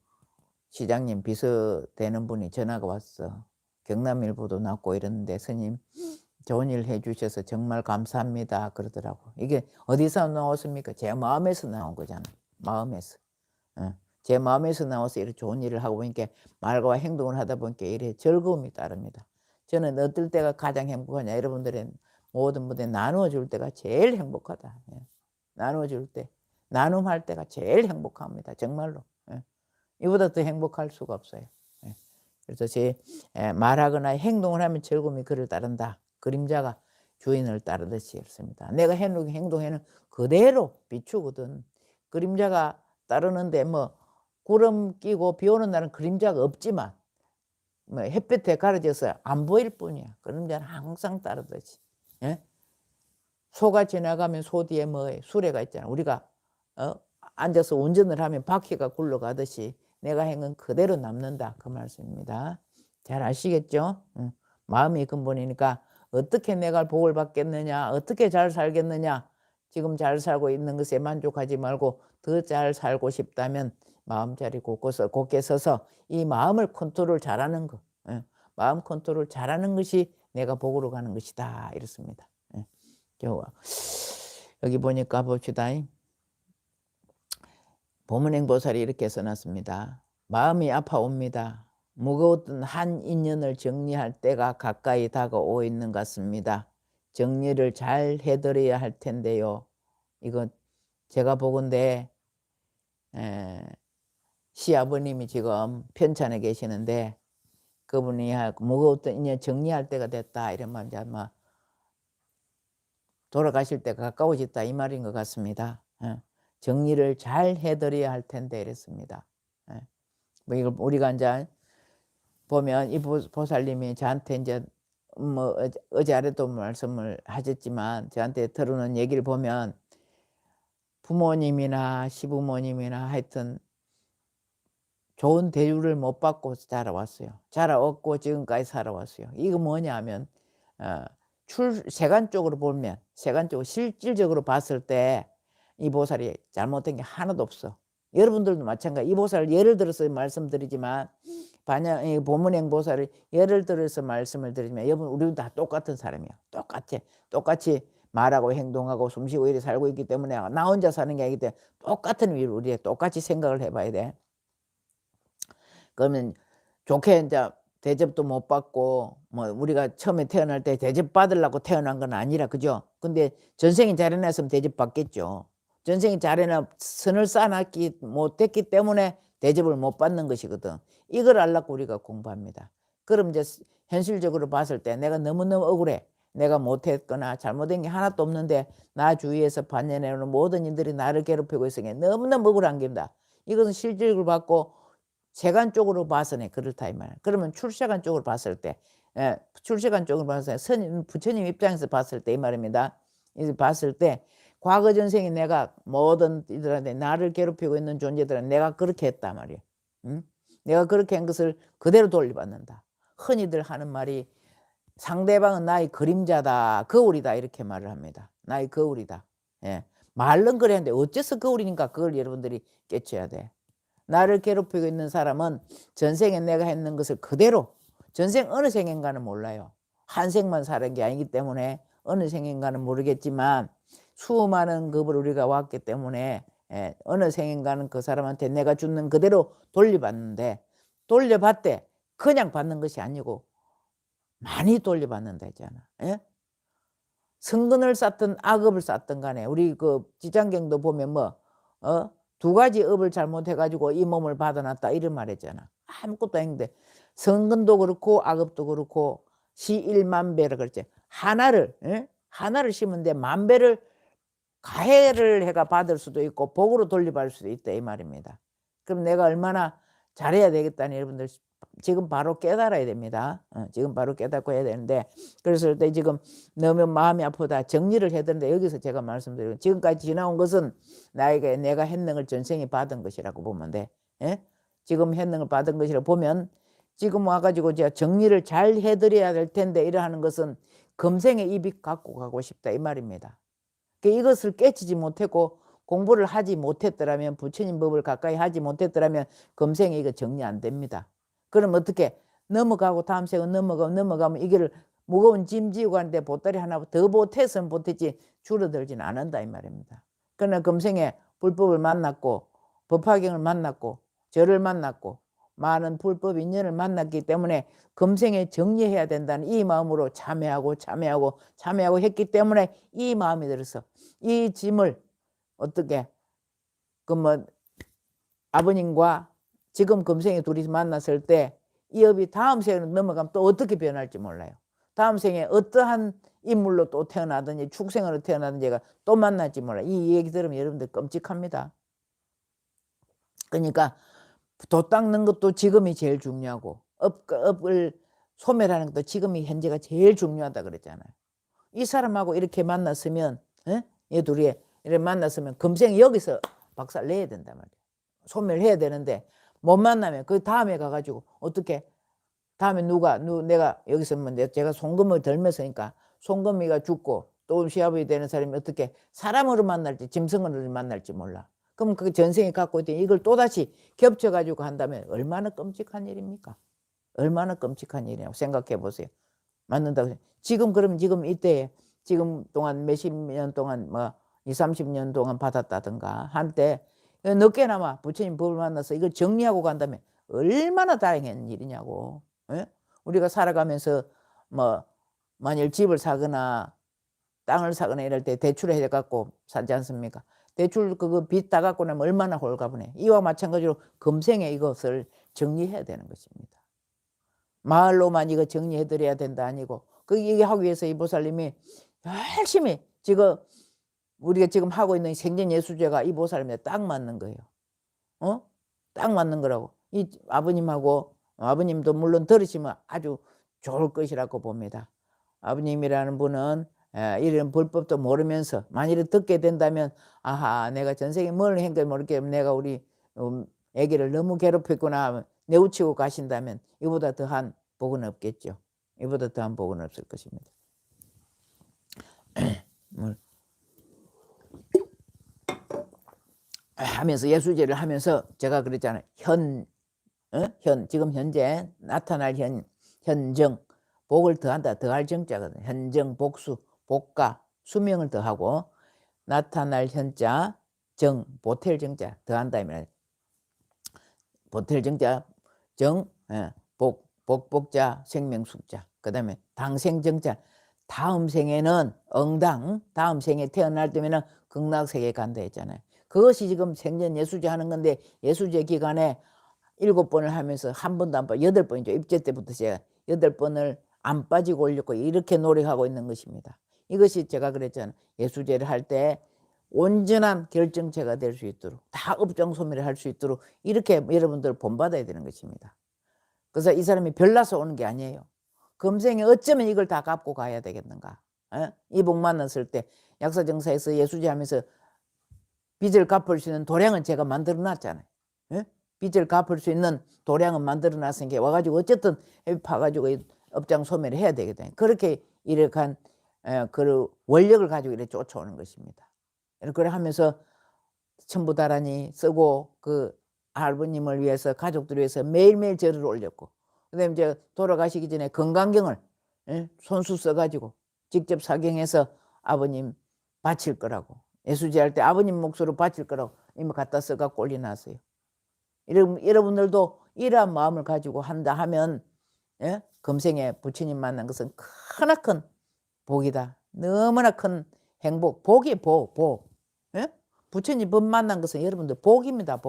시장님 비서되는 분이 전화가 왔어. 경남일보도 났고 이랬는데 스님 좋은 일 해주셔서 정말 감사합니다 그러더라고. 이게 어디서 나왔습니까? 제 마음에서 나온 거잖아. 마음에서. 제 마음에서 나와서 이렇게 좋은 일을 하고 보니까 말과 행동을 하다 보니까 이래 즐거움이 따릅니다. 저는 어떨 때가 가장 행복하냐, 여러분들의 모든 무대 나누어 줄 때가 제일 행복하다. 예. 나누어 줄 때, 나눔할 때가 제일 행복합니다. 정말로. 예. 이보다 더 행복할 수가 없어요. 예. 그래서 말하거나 행동을 하면 즐거움이 그를 따른다. 그림자가 주인을 따르듯이 했습니다. 내가 행동에는 그대로 비추거든. 그림자가 따르는데 뭐 구름 끼고 비 오는 날은 그림자가 없지만 뭐 햇볕에 가려져서 안 보일 뿐이야. 그림자는 항상 따르듯이. 예? 소가 지나가면 소 뒤에 뭐 수레가 있잖아. 우리가 앉아서 운전을 하면 바퀴가 굴러가듯이 내가 행은 그대로 남는다. 그 말씀입니다. 잘 아시겠죠? 마음이 근본이니까 어떻게 내가 복을 받겠느냐, 어떻게 잘 살겠느냐, 지금 잘 살고 있는 것에 만족하지 말고 더 잘 살고 싶다면 마음자리 곧게 서서 이 마음을 컨트롤 잘하는 거, 마음 컨트롤 잘하는 것이 내가 복으로 가는 것이다. 이렇습니다. 여기 보니까 봅시다. 보문행보살이 이렇게 써놨습니다. 마음이 아파옵니다. 무거웠던 한 인연을 정리할 때가 가까이 다가오고 있는 것 같습니다. 정리를 잘 해드려야 할 텐데요. 이거 제가 보건대 시아버님이 지금 편찬에 계시는데 그분이 무거웠던 인연 정리할 때가 됐다 이러면 이제 아마 돌아가실 때가 가까워졌다 이 말인 것 같습니다. 정리를 잘 해드려야 할 텐데 이랬습니다. 뭐 이걸 우리가 이제 보면 이 보살님이 저한테 이제 뭐 어제 아래도 말씀을 하셨지만 저한테 들어오는 얘기를 보면 부모님이나 시부모님이나 하여튼 좋은 대우를 못 받고 자라왔어요. 자라왔고 지금까지 살아왔어요. 이거 뭐냐 하면 세간적으로 보면 세간적으로 실질적으로 봤을 때 이 보살이 잘못된 게 하나도 없어. 여러분들도 마찬가지. 이 보살을 예를 들어서 말씀드리지만 보문행 보살을 예를 들어서 말씀을 드리지만 여러분 우리는 다 똑같은 사람이야. 똑같이 말하고 행동하고 숨쉬고 이렇게 살고 있기 때문에 나 혼자 사는 게 아니기 때문에 똑같은 위로 우리 똑같이 생각을 해봐야 돼. 그러면 좋게 이제 대접도 못 받고 뭐 우리가 처음에 태어날 때 대접 받으려고 태어난 건 아니라 그죠? 근데 전생이 잘해놨으면 대접 받겠죠. 전생이 잘해놔 선을 쌓아놨기 못했기 때문에 대접을 못 받는 것이거든. 이걸 알라고 우리가 공부합니다. 그럼 이제 현실적으로 봤을 때 내가 너무너무 억울해. 내가 못했거나 잘못된 게 하나도 없는데 나 주위에서 반년해오는 모든 이들이 나를 괴롭히고 있으니 너무너무 억울한 겁니다. 이것은 실질적으로 받고 세간 쪽으로 봐서는 그렇다 이 말이야. 그러면 출세간 쪽으로 봤을 때, 출세간 쪽으로 봤을 때, 부처님 입장에서 봤을 때 이 말입니다. 봤을 때 과거 전생에 내가 모든 이들한테 나를 괴롭히고 있는 존재들은 내가 그렇게 했단 말이야. 응? 내가 그렇게 한 것을 그대로 돌려받는다. 흔히들 하는 말이 상대방은 나의 그림자다, 거울이다 이렇게 말을 합니다. 나의 거울이다. 예. 말은 그래 하는데 어째서 거울이니까 그걸 여러분들이 깨쳐야 돼. 나를 괴롭히고 있는 사람은 전생에 내가 했는 것을 그대로 전생 어느 생인가는 몰라요. 한 생만 사는 게 아니기 때문에 어느 생인가는 모르겠지만 수많은 급을 우리가 왔기 때문에 어느 생인가는 그 사람한테 내가 주는 그대로 돌려받는데 돌려받되 그냥 받는 것이 아니고 많이 돌려받는다 했잖아. 예? 성근을 쌓든 악업을 쌓든 간에 우리 그 지장경도 보면 뭐 두 가지 업을 잘못해가지고 이 몸을 받아놨다 이런 말 했잖아. 아무것도 아닌데 성근도 그렇고 악업도 그렇고 시일만배라 그랬지. 하나를 심은데 만배를 가해를 해가 받을 수도 있고 복으로 돌려받을 수도 있다 이 말입니다. 그럼 내가 얼마나 잘해야 되겠다니 여러분들 지금 바로 깨달아야 됩니다. 지금 바로 깨닫고 해야 되는데 그래서 때 지금 너무 마음이 아프다 정리를 해야 되는데 여기서 제가 말씀드리고 지금까지 지나온 것은 나에게 내가 했능을 전생에 받은 것이라고 보면 돼. 지금 했능을 받은 것이라고 보면 지금 와가지고 제가 정리를 잘 해드려야 될 텐데 이러하는 것은 금생에 입이 갖고 가고 싶다 이 말입니다. 이것을 깨치지 못했고 공부를 하지 못했더라면 부처님 법을 가까이 하지 못했더라면 금생에 이거 정리 안 됩니다. 그럼 어떻게 넘어가고 다음 생은 넘어가면 이게 무거운 짐 지고 가는데 보따리 하나 더 보태서는 보태지 줄어들지는 않는다 이 말입니다. 그러나 금생에 불법을 만났고 법화경을 만났고 저를 만났고 많은 불법 인연을 만났기 때문에 금생에 정리해야 된다는 이 마음으로 참회하고 했기 때문에 이 마음이 들어서 이 짐을 어떻게 아버님과 지금 금생에 둘이 만났을 때 이 업이 다음 생으로 넘어가면 또 어떻게 변할지 몰라요. 다음 생에 어떠한 인물로 또 태어나든지 축생으로 태어나든지 제가 또 만날지 몰라요. 이 얘기 들으면 여러분들 끔찍합니다. 그러니까 도 닦는 것도 지금이 제일 중요하고 업을 소멸하는 것도 지금이 현재가 제일 중요하다 그랬잖아요. 이 사람하고 이렇게 만났으면 얘 둘이 이렇게 만났으면 금생 여기서 박살 내야 된단 말이에요. 소멸해야 되는데 못 만나면 그 다음에 가가지고 어떻게 다음에 내가 여기서 제가 송금을 덜면서니까 송금이가 죽고 또 시합이 되는 사람이 어떻게 사람으로 만날지 짐승으로 만날지 몰라. 그럼 그 전생이 갖고 있던 이걸 또다시 겹쳐가지고 한다면 얼마나 끔찍한 일입니까? 얼마나 끔찍한 일이냐고 생각해 보세요. 맞는다고. 지금 이때에 지금 동안 몇십 년 동안 20, 30년 동안 받았다든가 한때 늦게나마 부처님 법을 만나서 이걸 정리하고 간다면 얼마나 다행한 일이냐고. 예? 우리가 살아가면서 만일 집을 사거나 땅을 사거나 이럴 때 대출을 해갖고 사지 않습니까? 대출 그거 빚 다 갖고 나면 얼마나 홀가분해. 이와 마찬가지로 금생에 이것을 정리해야 되는 것입니다. 말로만 이거 정리해드려야 된다 아니고 그 얘기하기 위해서 이 보살님이 열심히 지금 우리가 지금 하고 있는 생전예수제가 이 보살님에 딱 맞는 거예요. 딱 맞는 거라고. 이 아버님도 물론 들으시면 아주 좋을 것이라고 봅니다. 아버님이라는 분은 이런 불법도 모르면서 만일 듣게 된다면 아하 내가 전생에 뭘 한 걸 모르게 내가 우리 애기를 너무 괴롭혔구나 내우치고 가신다면 이보다 더한 복은 없겠죠. 이보다 더한 복은 없을 것입니다. 하면서 예수제를 하면서 제가 그랬잖아요. 지금 현재 나타날 현정 복을 더한다. 더할 정자거든요. 현정 복수 복가 수명을 더하고 나타날 현자 정 보탤 정자 더한다. 보탤 정자 정 복자 생명숙자 그 다음에 당생정자 다음 생에는 다음 생에 태어날 때면은 극락세계에 간다 했잖아요. 그것이 지금 생전 예수제 하는 건데 예수제 기간에 7번을 하면서 한 번도 안 빠지고 8번이죠. 입제 때부터 제가 8번을 안 빠지고 올렸고 이렇게 노력하고 있는 것입니다. 이것이 제가 그랬잖아요. 예수제를 할 때 온전한 결정체가 될 수 있도록 다 업장 소멸을 할 수 있도록 이렇게 여러분들 본받아야 되는 것입니다. 그래서 이 사람이 별나서 오는 게 아니에요. 금생에 어쩌면 이걸 다 갚고 가야 되겠는가. 이 복 만났을 때 약사정사에서 예수제 하면서 빚을 갚을 수 있는 도량은 제가 만들어 놨잖아요. 빚을 갚을 수 있는 도량은 만들어 놨으니까 와가지고 어쨌든 파가지고 업장 소멸을 해야 되거든요. 그렇게 이렇게 그 원력을 가지고 이렇게 쫓아오는 것입니다. 그래 하면서 천부다라니 쓰고 그 할아버님을 위해서 가족들을 위해서 매일매일 절을 올렸고 그다음에 이제 돌아가시기 전에 건강경을 손수 써가지고 직접 사경해서 아버님 바칠 거라고 예수제 할 때 아버님 몫으로 바칠 거라고 이미 갖다 써갖고 올려놨어요. 여러분들도 이러한 마음을 가지고 한다 하면 금생에 부처님 만난 것은 크나큰 복이다. 너무나 큰 행복. 복이 복. 부처님 법 만난 것은 여러분들 복입니다.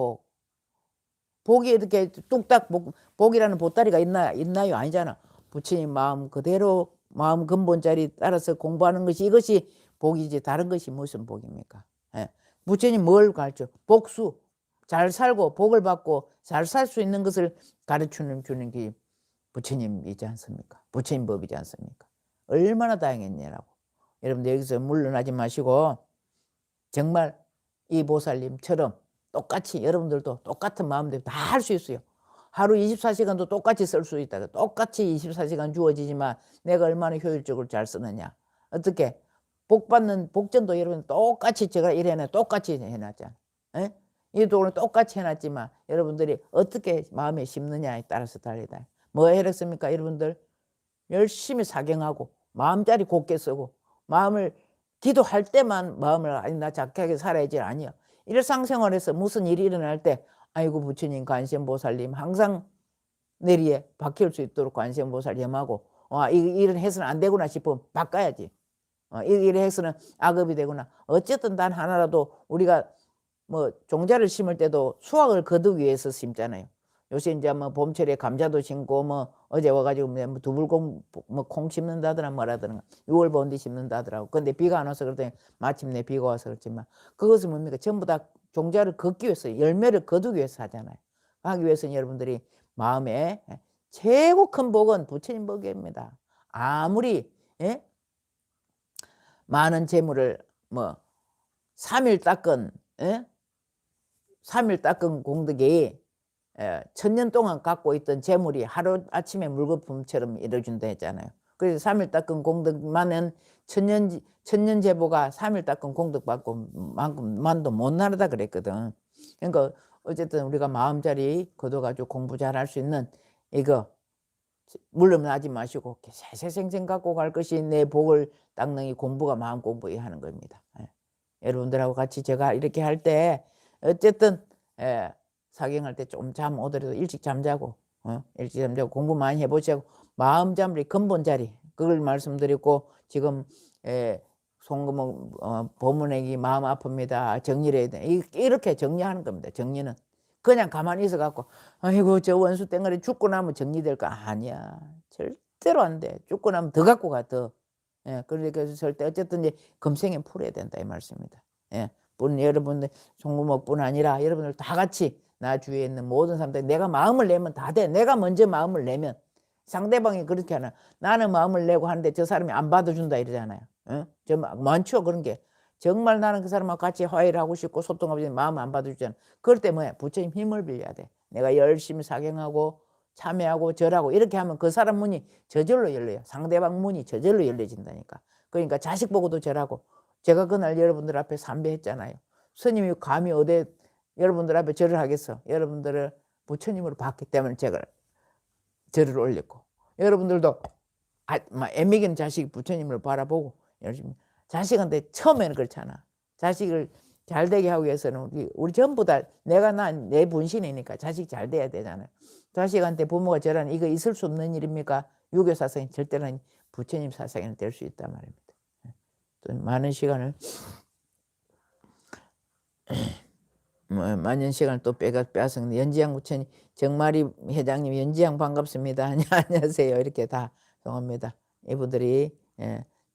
복이 이렇게 뚝딱 복이라는 보따리가 있나요? 아니잖아. 부처님 마음 그대로 마음 근본자리 따라서 공부하는 것이 이것이 복이지 다른 것이 무슨 복입니까? 부처님 뭘 가르쳐? 복수. 잘 살고 복을 받고 잘 살 수 있는 것을 가르치는 주는 게 부처님이지 않습니까? 부처님 법이지 않습니까? 얼마나 다행했냐라고. 여러분들 여기서 물러나지 마시고 정말 이 보살님처럼 똑같이 여러분들도 똑같은 마음대로 다 할 수 있어요. 하루 24시간도 똑같이 쓸 수 있다. 똑같이 24시간 주어지지만 내가 얼마나 효율적으로 잘 쓰느냐. 어떻게 복받는 복전도 여러분 똑같이 제가 이래놔 똑같이 해놨잖아. 이 돈을 똑같이 해놨지만 여러분들이 어떻게 마음에 심느냐에 따라서 달리다. 뭐 해랬습니까? 여러분들 열심히 사경하고 마음자리 곱게 쓰고 마음을 기도할 때만 마음을 아니 나 착하게 살아야지 아니야. 일상생활에서 무슨 일이 일어날 때 아이고 부처님 관세음보살님 항상 내리에 박힐 수 있도록 관세음보살 염하고 이런 해서는 안 되구나 싶으면 바꿔야지. 이런 해서는 악업이 되구나. 어쨌든 단 하나라도 우리가 뭐 종자를 심을 때도 수확을 거두기 위해서 심잖아요. 요새 이제 뭐 봄철에 감자도 심고 뭐 어제 와가지고 뭐 두불콩 뭐 콩 심는다더라 뭐라더라 6월 본디 심는다더라고. 근데 비가 안 와서 그랬더니 마침내 비가 와서 그렇지만 그것은 뭡니까? 전부 다 종자를 걷기 위해서 열매를 거두기 위해서 하잖아요. 하기 위해서는 여러분들이 마음에 최고 큰 복은 부처님 복입니다. 아무리 많은 재물을 뭐 3일 닦은 3일 닦은 공덕이 1000년 동안 갖고 있던 재물이 하루아침에 물거품처럼 이루어진다 했잖아요. 그래서 3일 닦은 공덕만은 천년 제보가 3일 닦은 공덕만도 못 나르다 그랬거든. 그러니까 어쨌든 우리가 마음자리 거둬가지고 공부 잘할 수 있는 이거 물러나지 마시고 세세생생 갖고 갈 것이 내 복을 닦는 이 공부가 마음 공부에 하는 겁니다. 여러분들하고 같이 제가 이렇게 할 때 어쨌든 사경할 때 좀 잠 오더라도 일찍 잠자고 일찍 잠자고 공부 많이 해보시고 마음 잠리 근본 자리 그걸 말씀드리고 지금 송금옥 법문액이 마음 아픕니다. 정리를 해야 돼. 이렇게 정리하는 겁니다. 정리는 그냥 가만히 있어 갖고 아이고 저 원수 땡거리 죽고 나면 정리될까? 아니야. 절대로 안 돼. 죽고 나면 더 갖고 가 더. 그러니까 절대 어쨌든 이제 금생에 풀어야 된다 이 말씀입니다. 여러분들 송구목뿐 아니라 여러분들 다 같이 나 주위에 있는 모든 사람들 내가 마음을 내면 다 돼. 내가 먼저 마음을 내면 상대방이 그렇게 하나 나는 마음을 내고 하는데 저 사람이 안 받아준다 이러잖아요. 저 많죠 그런 게. 정말 나는 그 사람하고 같이 화해를 하고 싶고 소통하고 싶은데 마음 안 받아주잖아. 그럴 때 뭐야? 부처님 힘을 빌려야 돼. 내가 열심히 사경하고 참여하고 절하고 이렇게 하면 그 사람 문이 저절로 열려요. 상대방 문이 저절로 열려진다니까. 그러니까 자식 보고도 절하고 제가 그날 여러분들 앞에 삼배했잖아요. 스님이 감히 어디 여러분들 앞에 절을 하겠어. 여러분들을 부처님으로 봤기 때문에 제가 절을 올렸고 여러분들도 애먹이는 자식 부처님을 바라보고 열심히 자식한테 처음에는 그렇잖아. 자식을 잘 되게 하기 위해서는 우리 전부 다 내가 내 분신이니까 자식 잘 돼야 되잖아요. 자식한테 부모가 절하는 이거 있을 수 없는 일입니까? 유교 사상이 절대로 부처님 사상에는 될 수 있단 말입니다. 또 많은 시간을 많은 시간을 또 빼앗은 연지양 부처님 정마리 회장님 연지양 반갑습니다. 안녕하세요. 이렇게 다 성합니다. 이분들이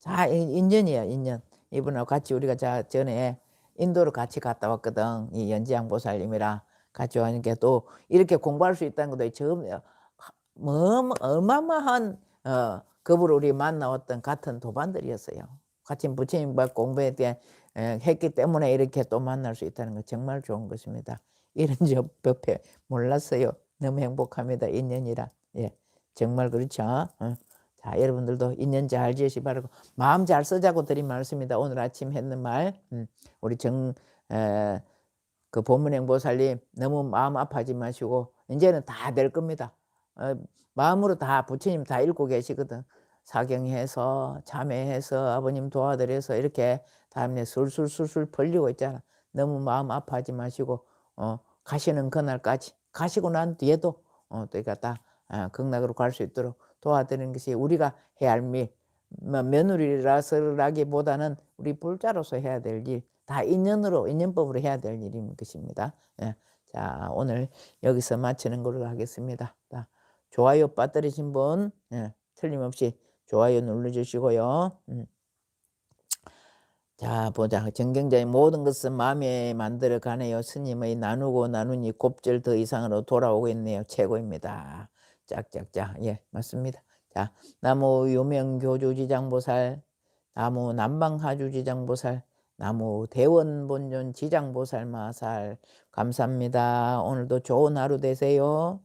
다 인연이에요. 인연. 이분하고 같이 우리가 전에 인도로 같이 갔다 왔거든. 이 연지양 보살님이랑 같이 와니까 또 이렇게 공부할 수 있다는 것도 처음 어마어마한 급으로 우리 만나왔던 같은 도반들이었어요. 같이 부처님 공부에 대한 했기 때문에 이렇게 또 만날 수 있다는 거 정말 좋은 것입니다. 이런 법에 몰랐어요. 너무 행복합니다. 인연이라. 정말 그렇죠. 자, 여러분들도 인연 잘 지으시 바라고 마음 잘 쓰자고 드린 말씀입니다. 오늘 아침 했는 말 우리 그 본문행보살님 너무 마음 아파하지 마시고 이제는 다 될 겁니다. 마음으로 다 부처님 다 읽고 계시거든. 사경해서 참회해서 아버님 도와드려서 이렇게 다음에 술술술술 벌리고 있잖아. 너무 마음 아파하지 마시고 가시는 그날까지 가시고 난 뒤에도 또가 다 극락으로 갈 수 있도록 도와드리는 것이 우리가 해야 할 일. 며느리라서라기보다는 우리 불자로서 해야 될 일. 다 인연법으로 해야 될 일인 것입니다. 자, 오늘 여기서 마치는 걸로 하겠습니다. 자, 좋아요 빠뜨리신 분 틀림없이 좋아요 눌러주시고요. 자, 보자. 정경자의 모든 것은 마음에 만들어 가네요. 스님의 나누고 나누니 곱절 더 이상으로 돌아오고 있네요. 최고입니다. 짝짝짝. 맞습니다. 자, 나무 유명교주지장보살, 나무 남방하주지장보살, 나무 대원본존 지장보살 마살. 감사합니다. 오늘도 좋은 하루 되세요.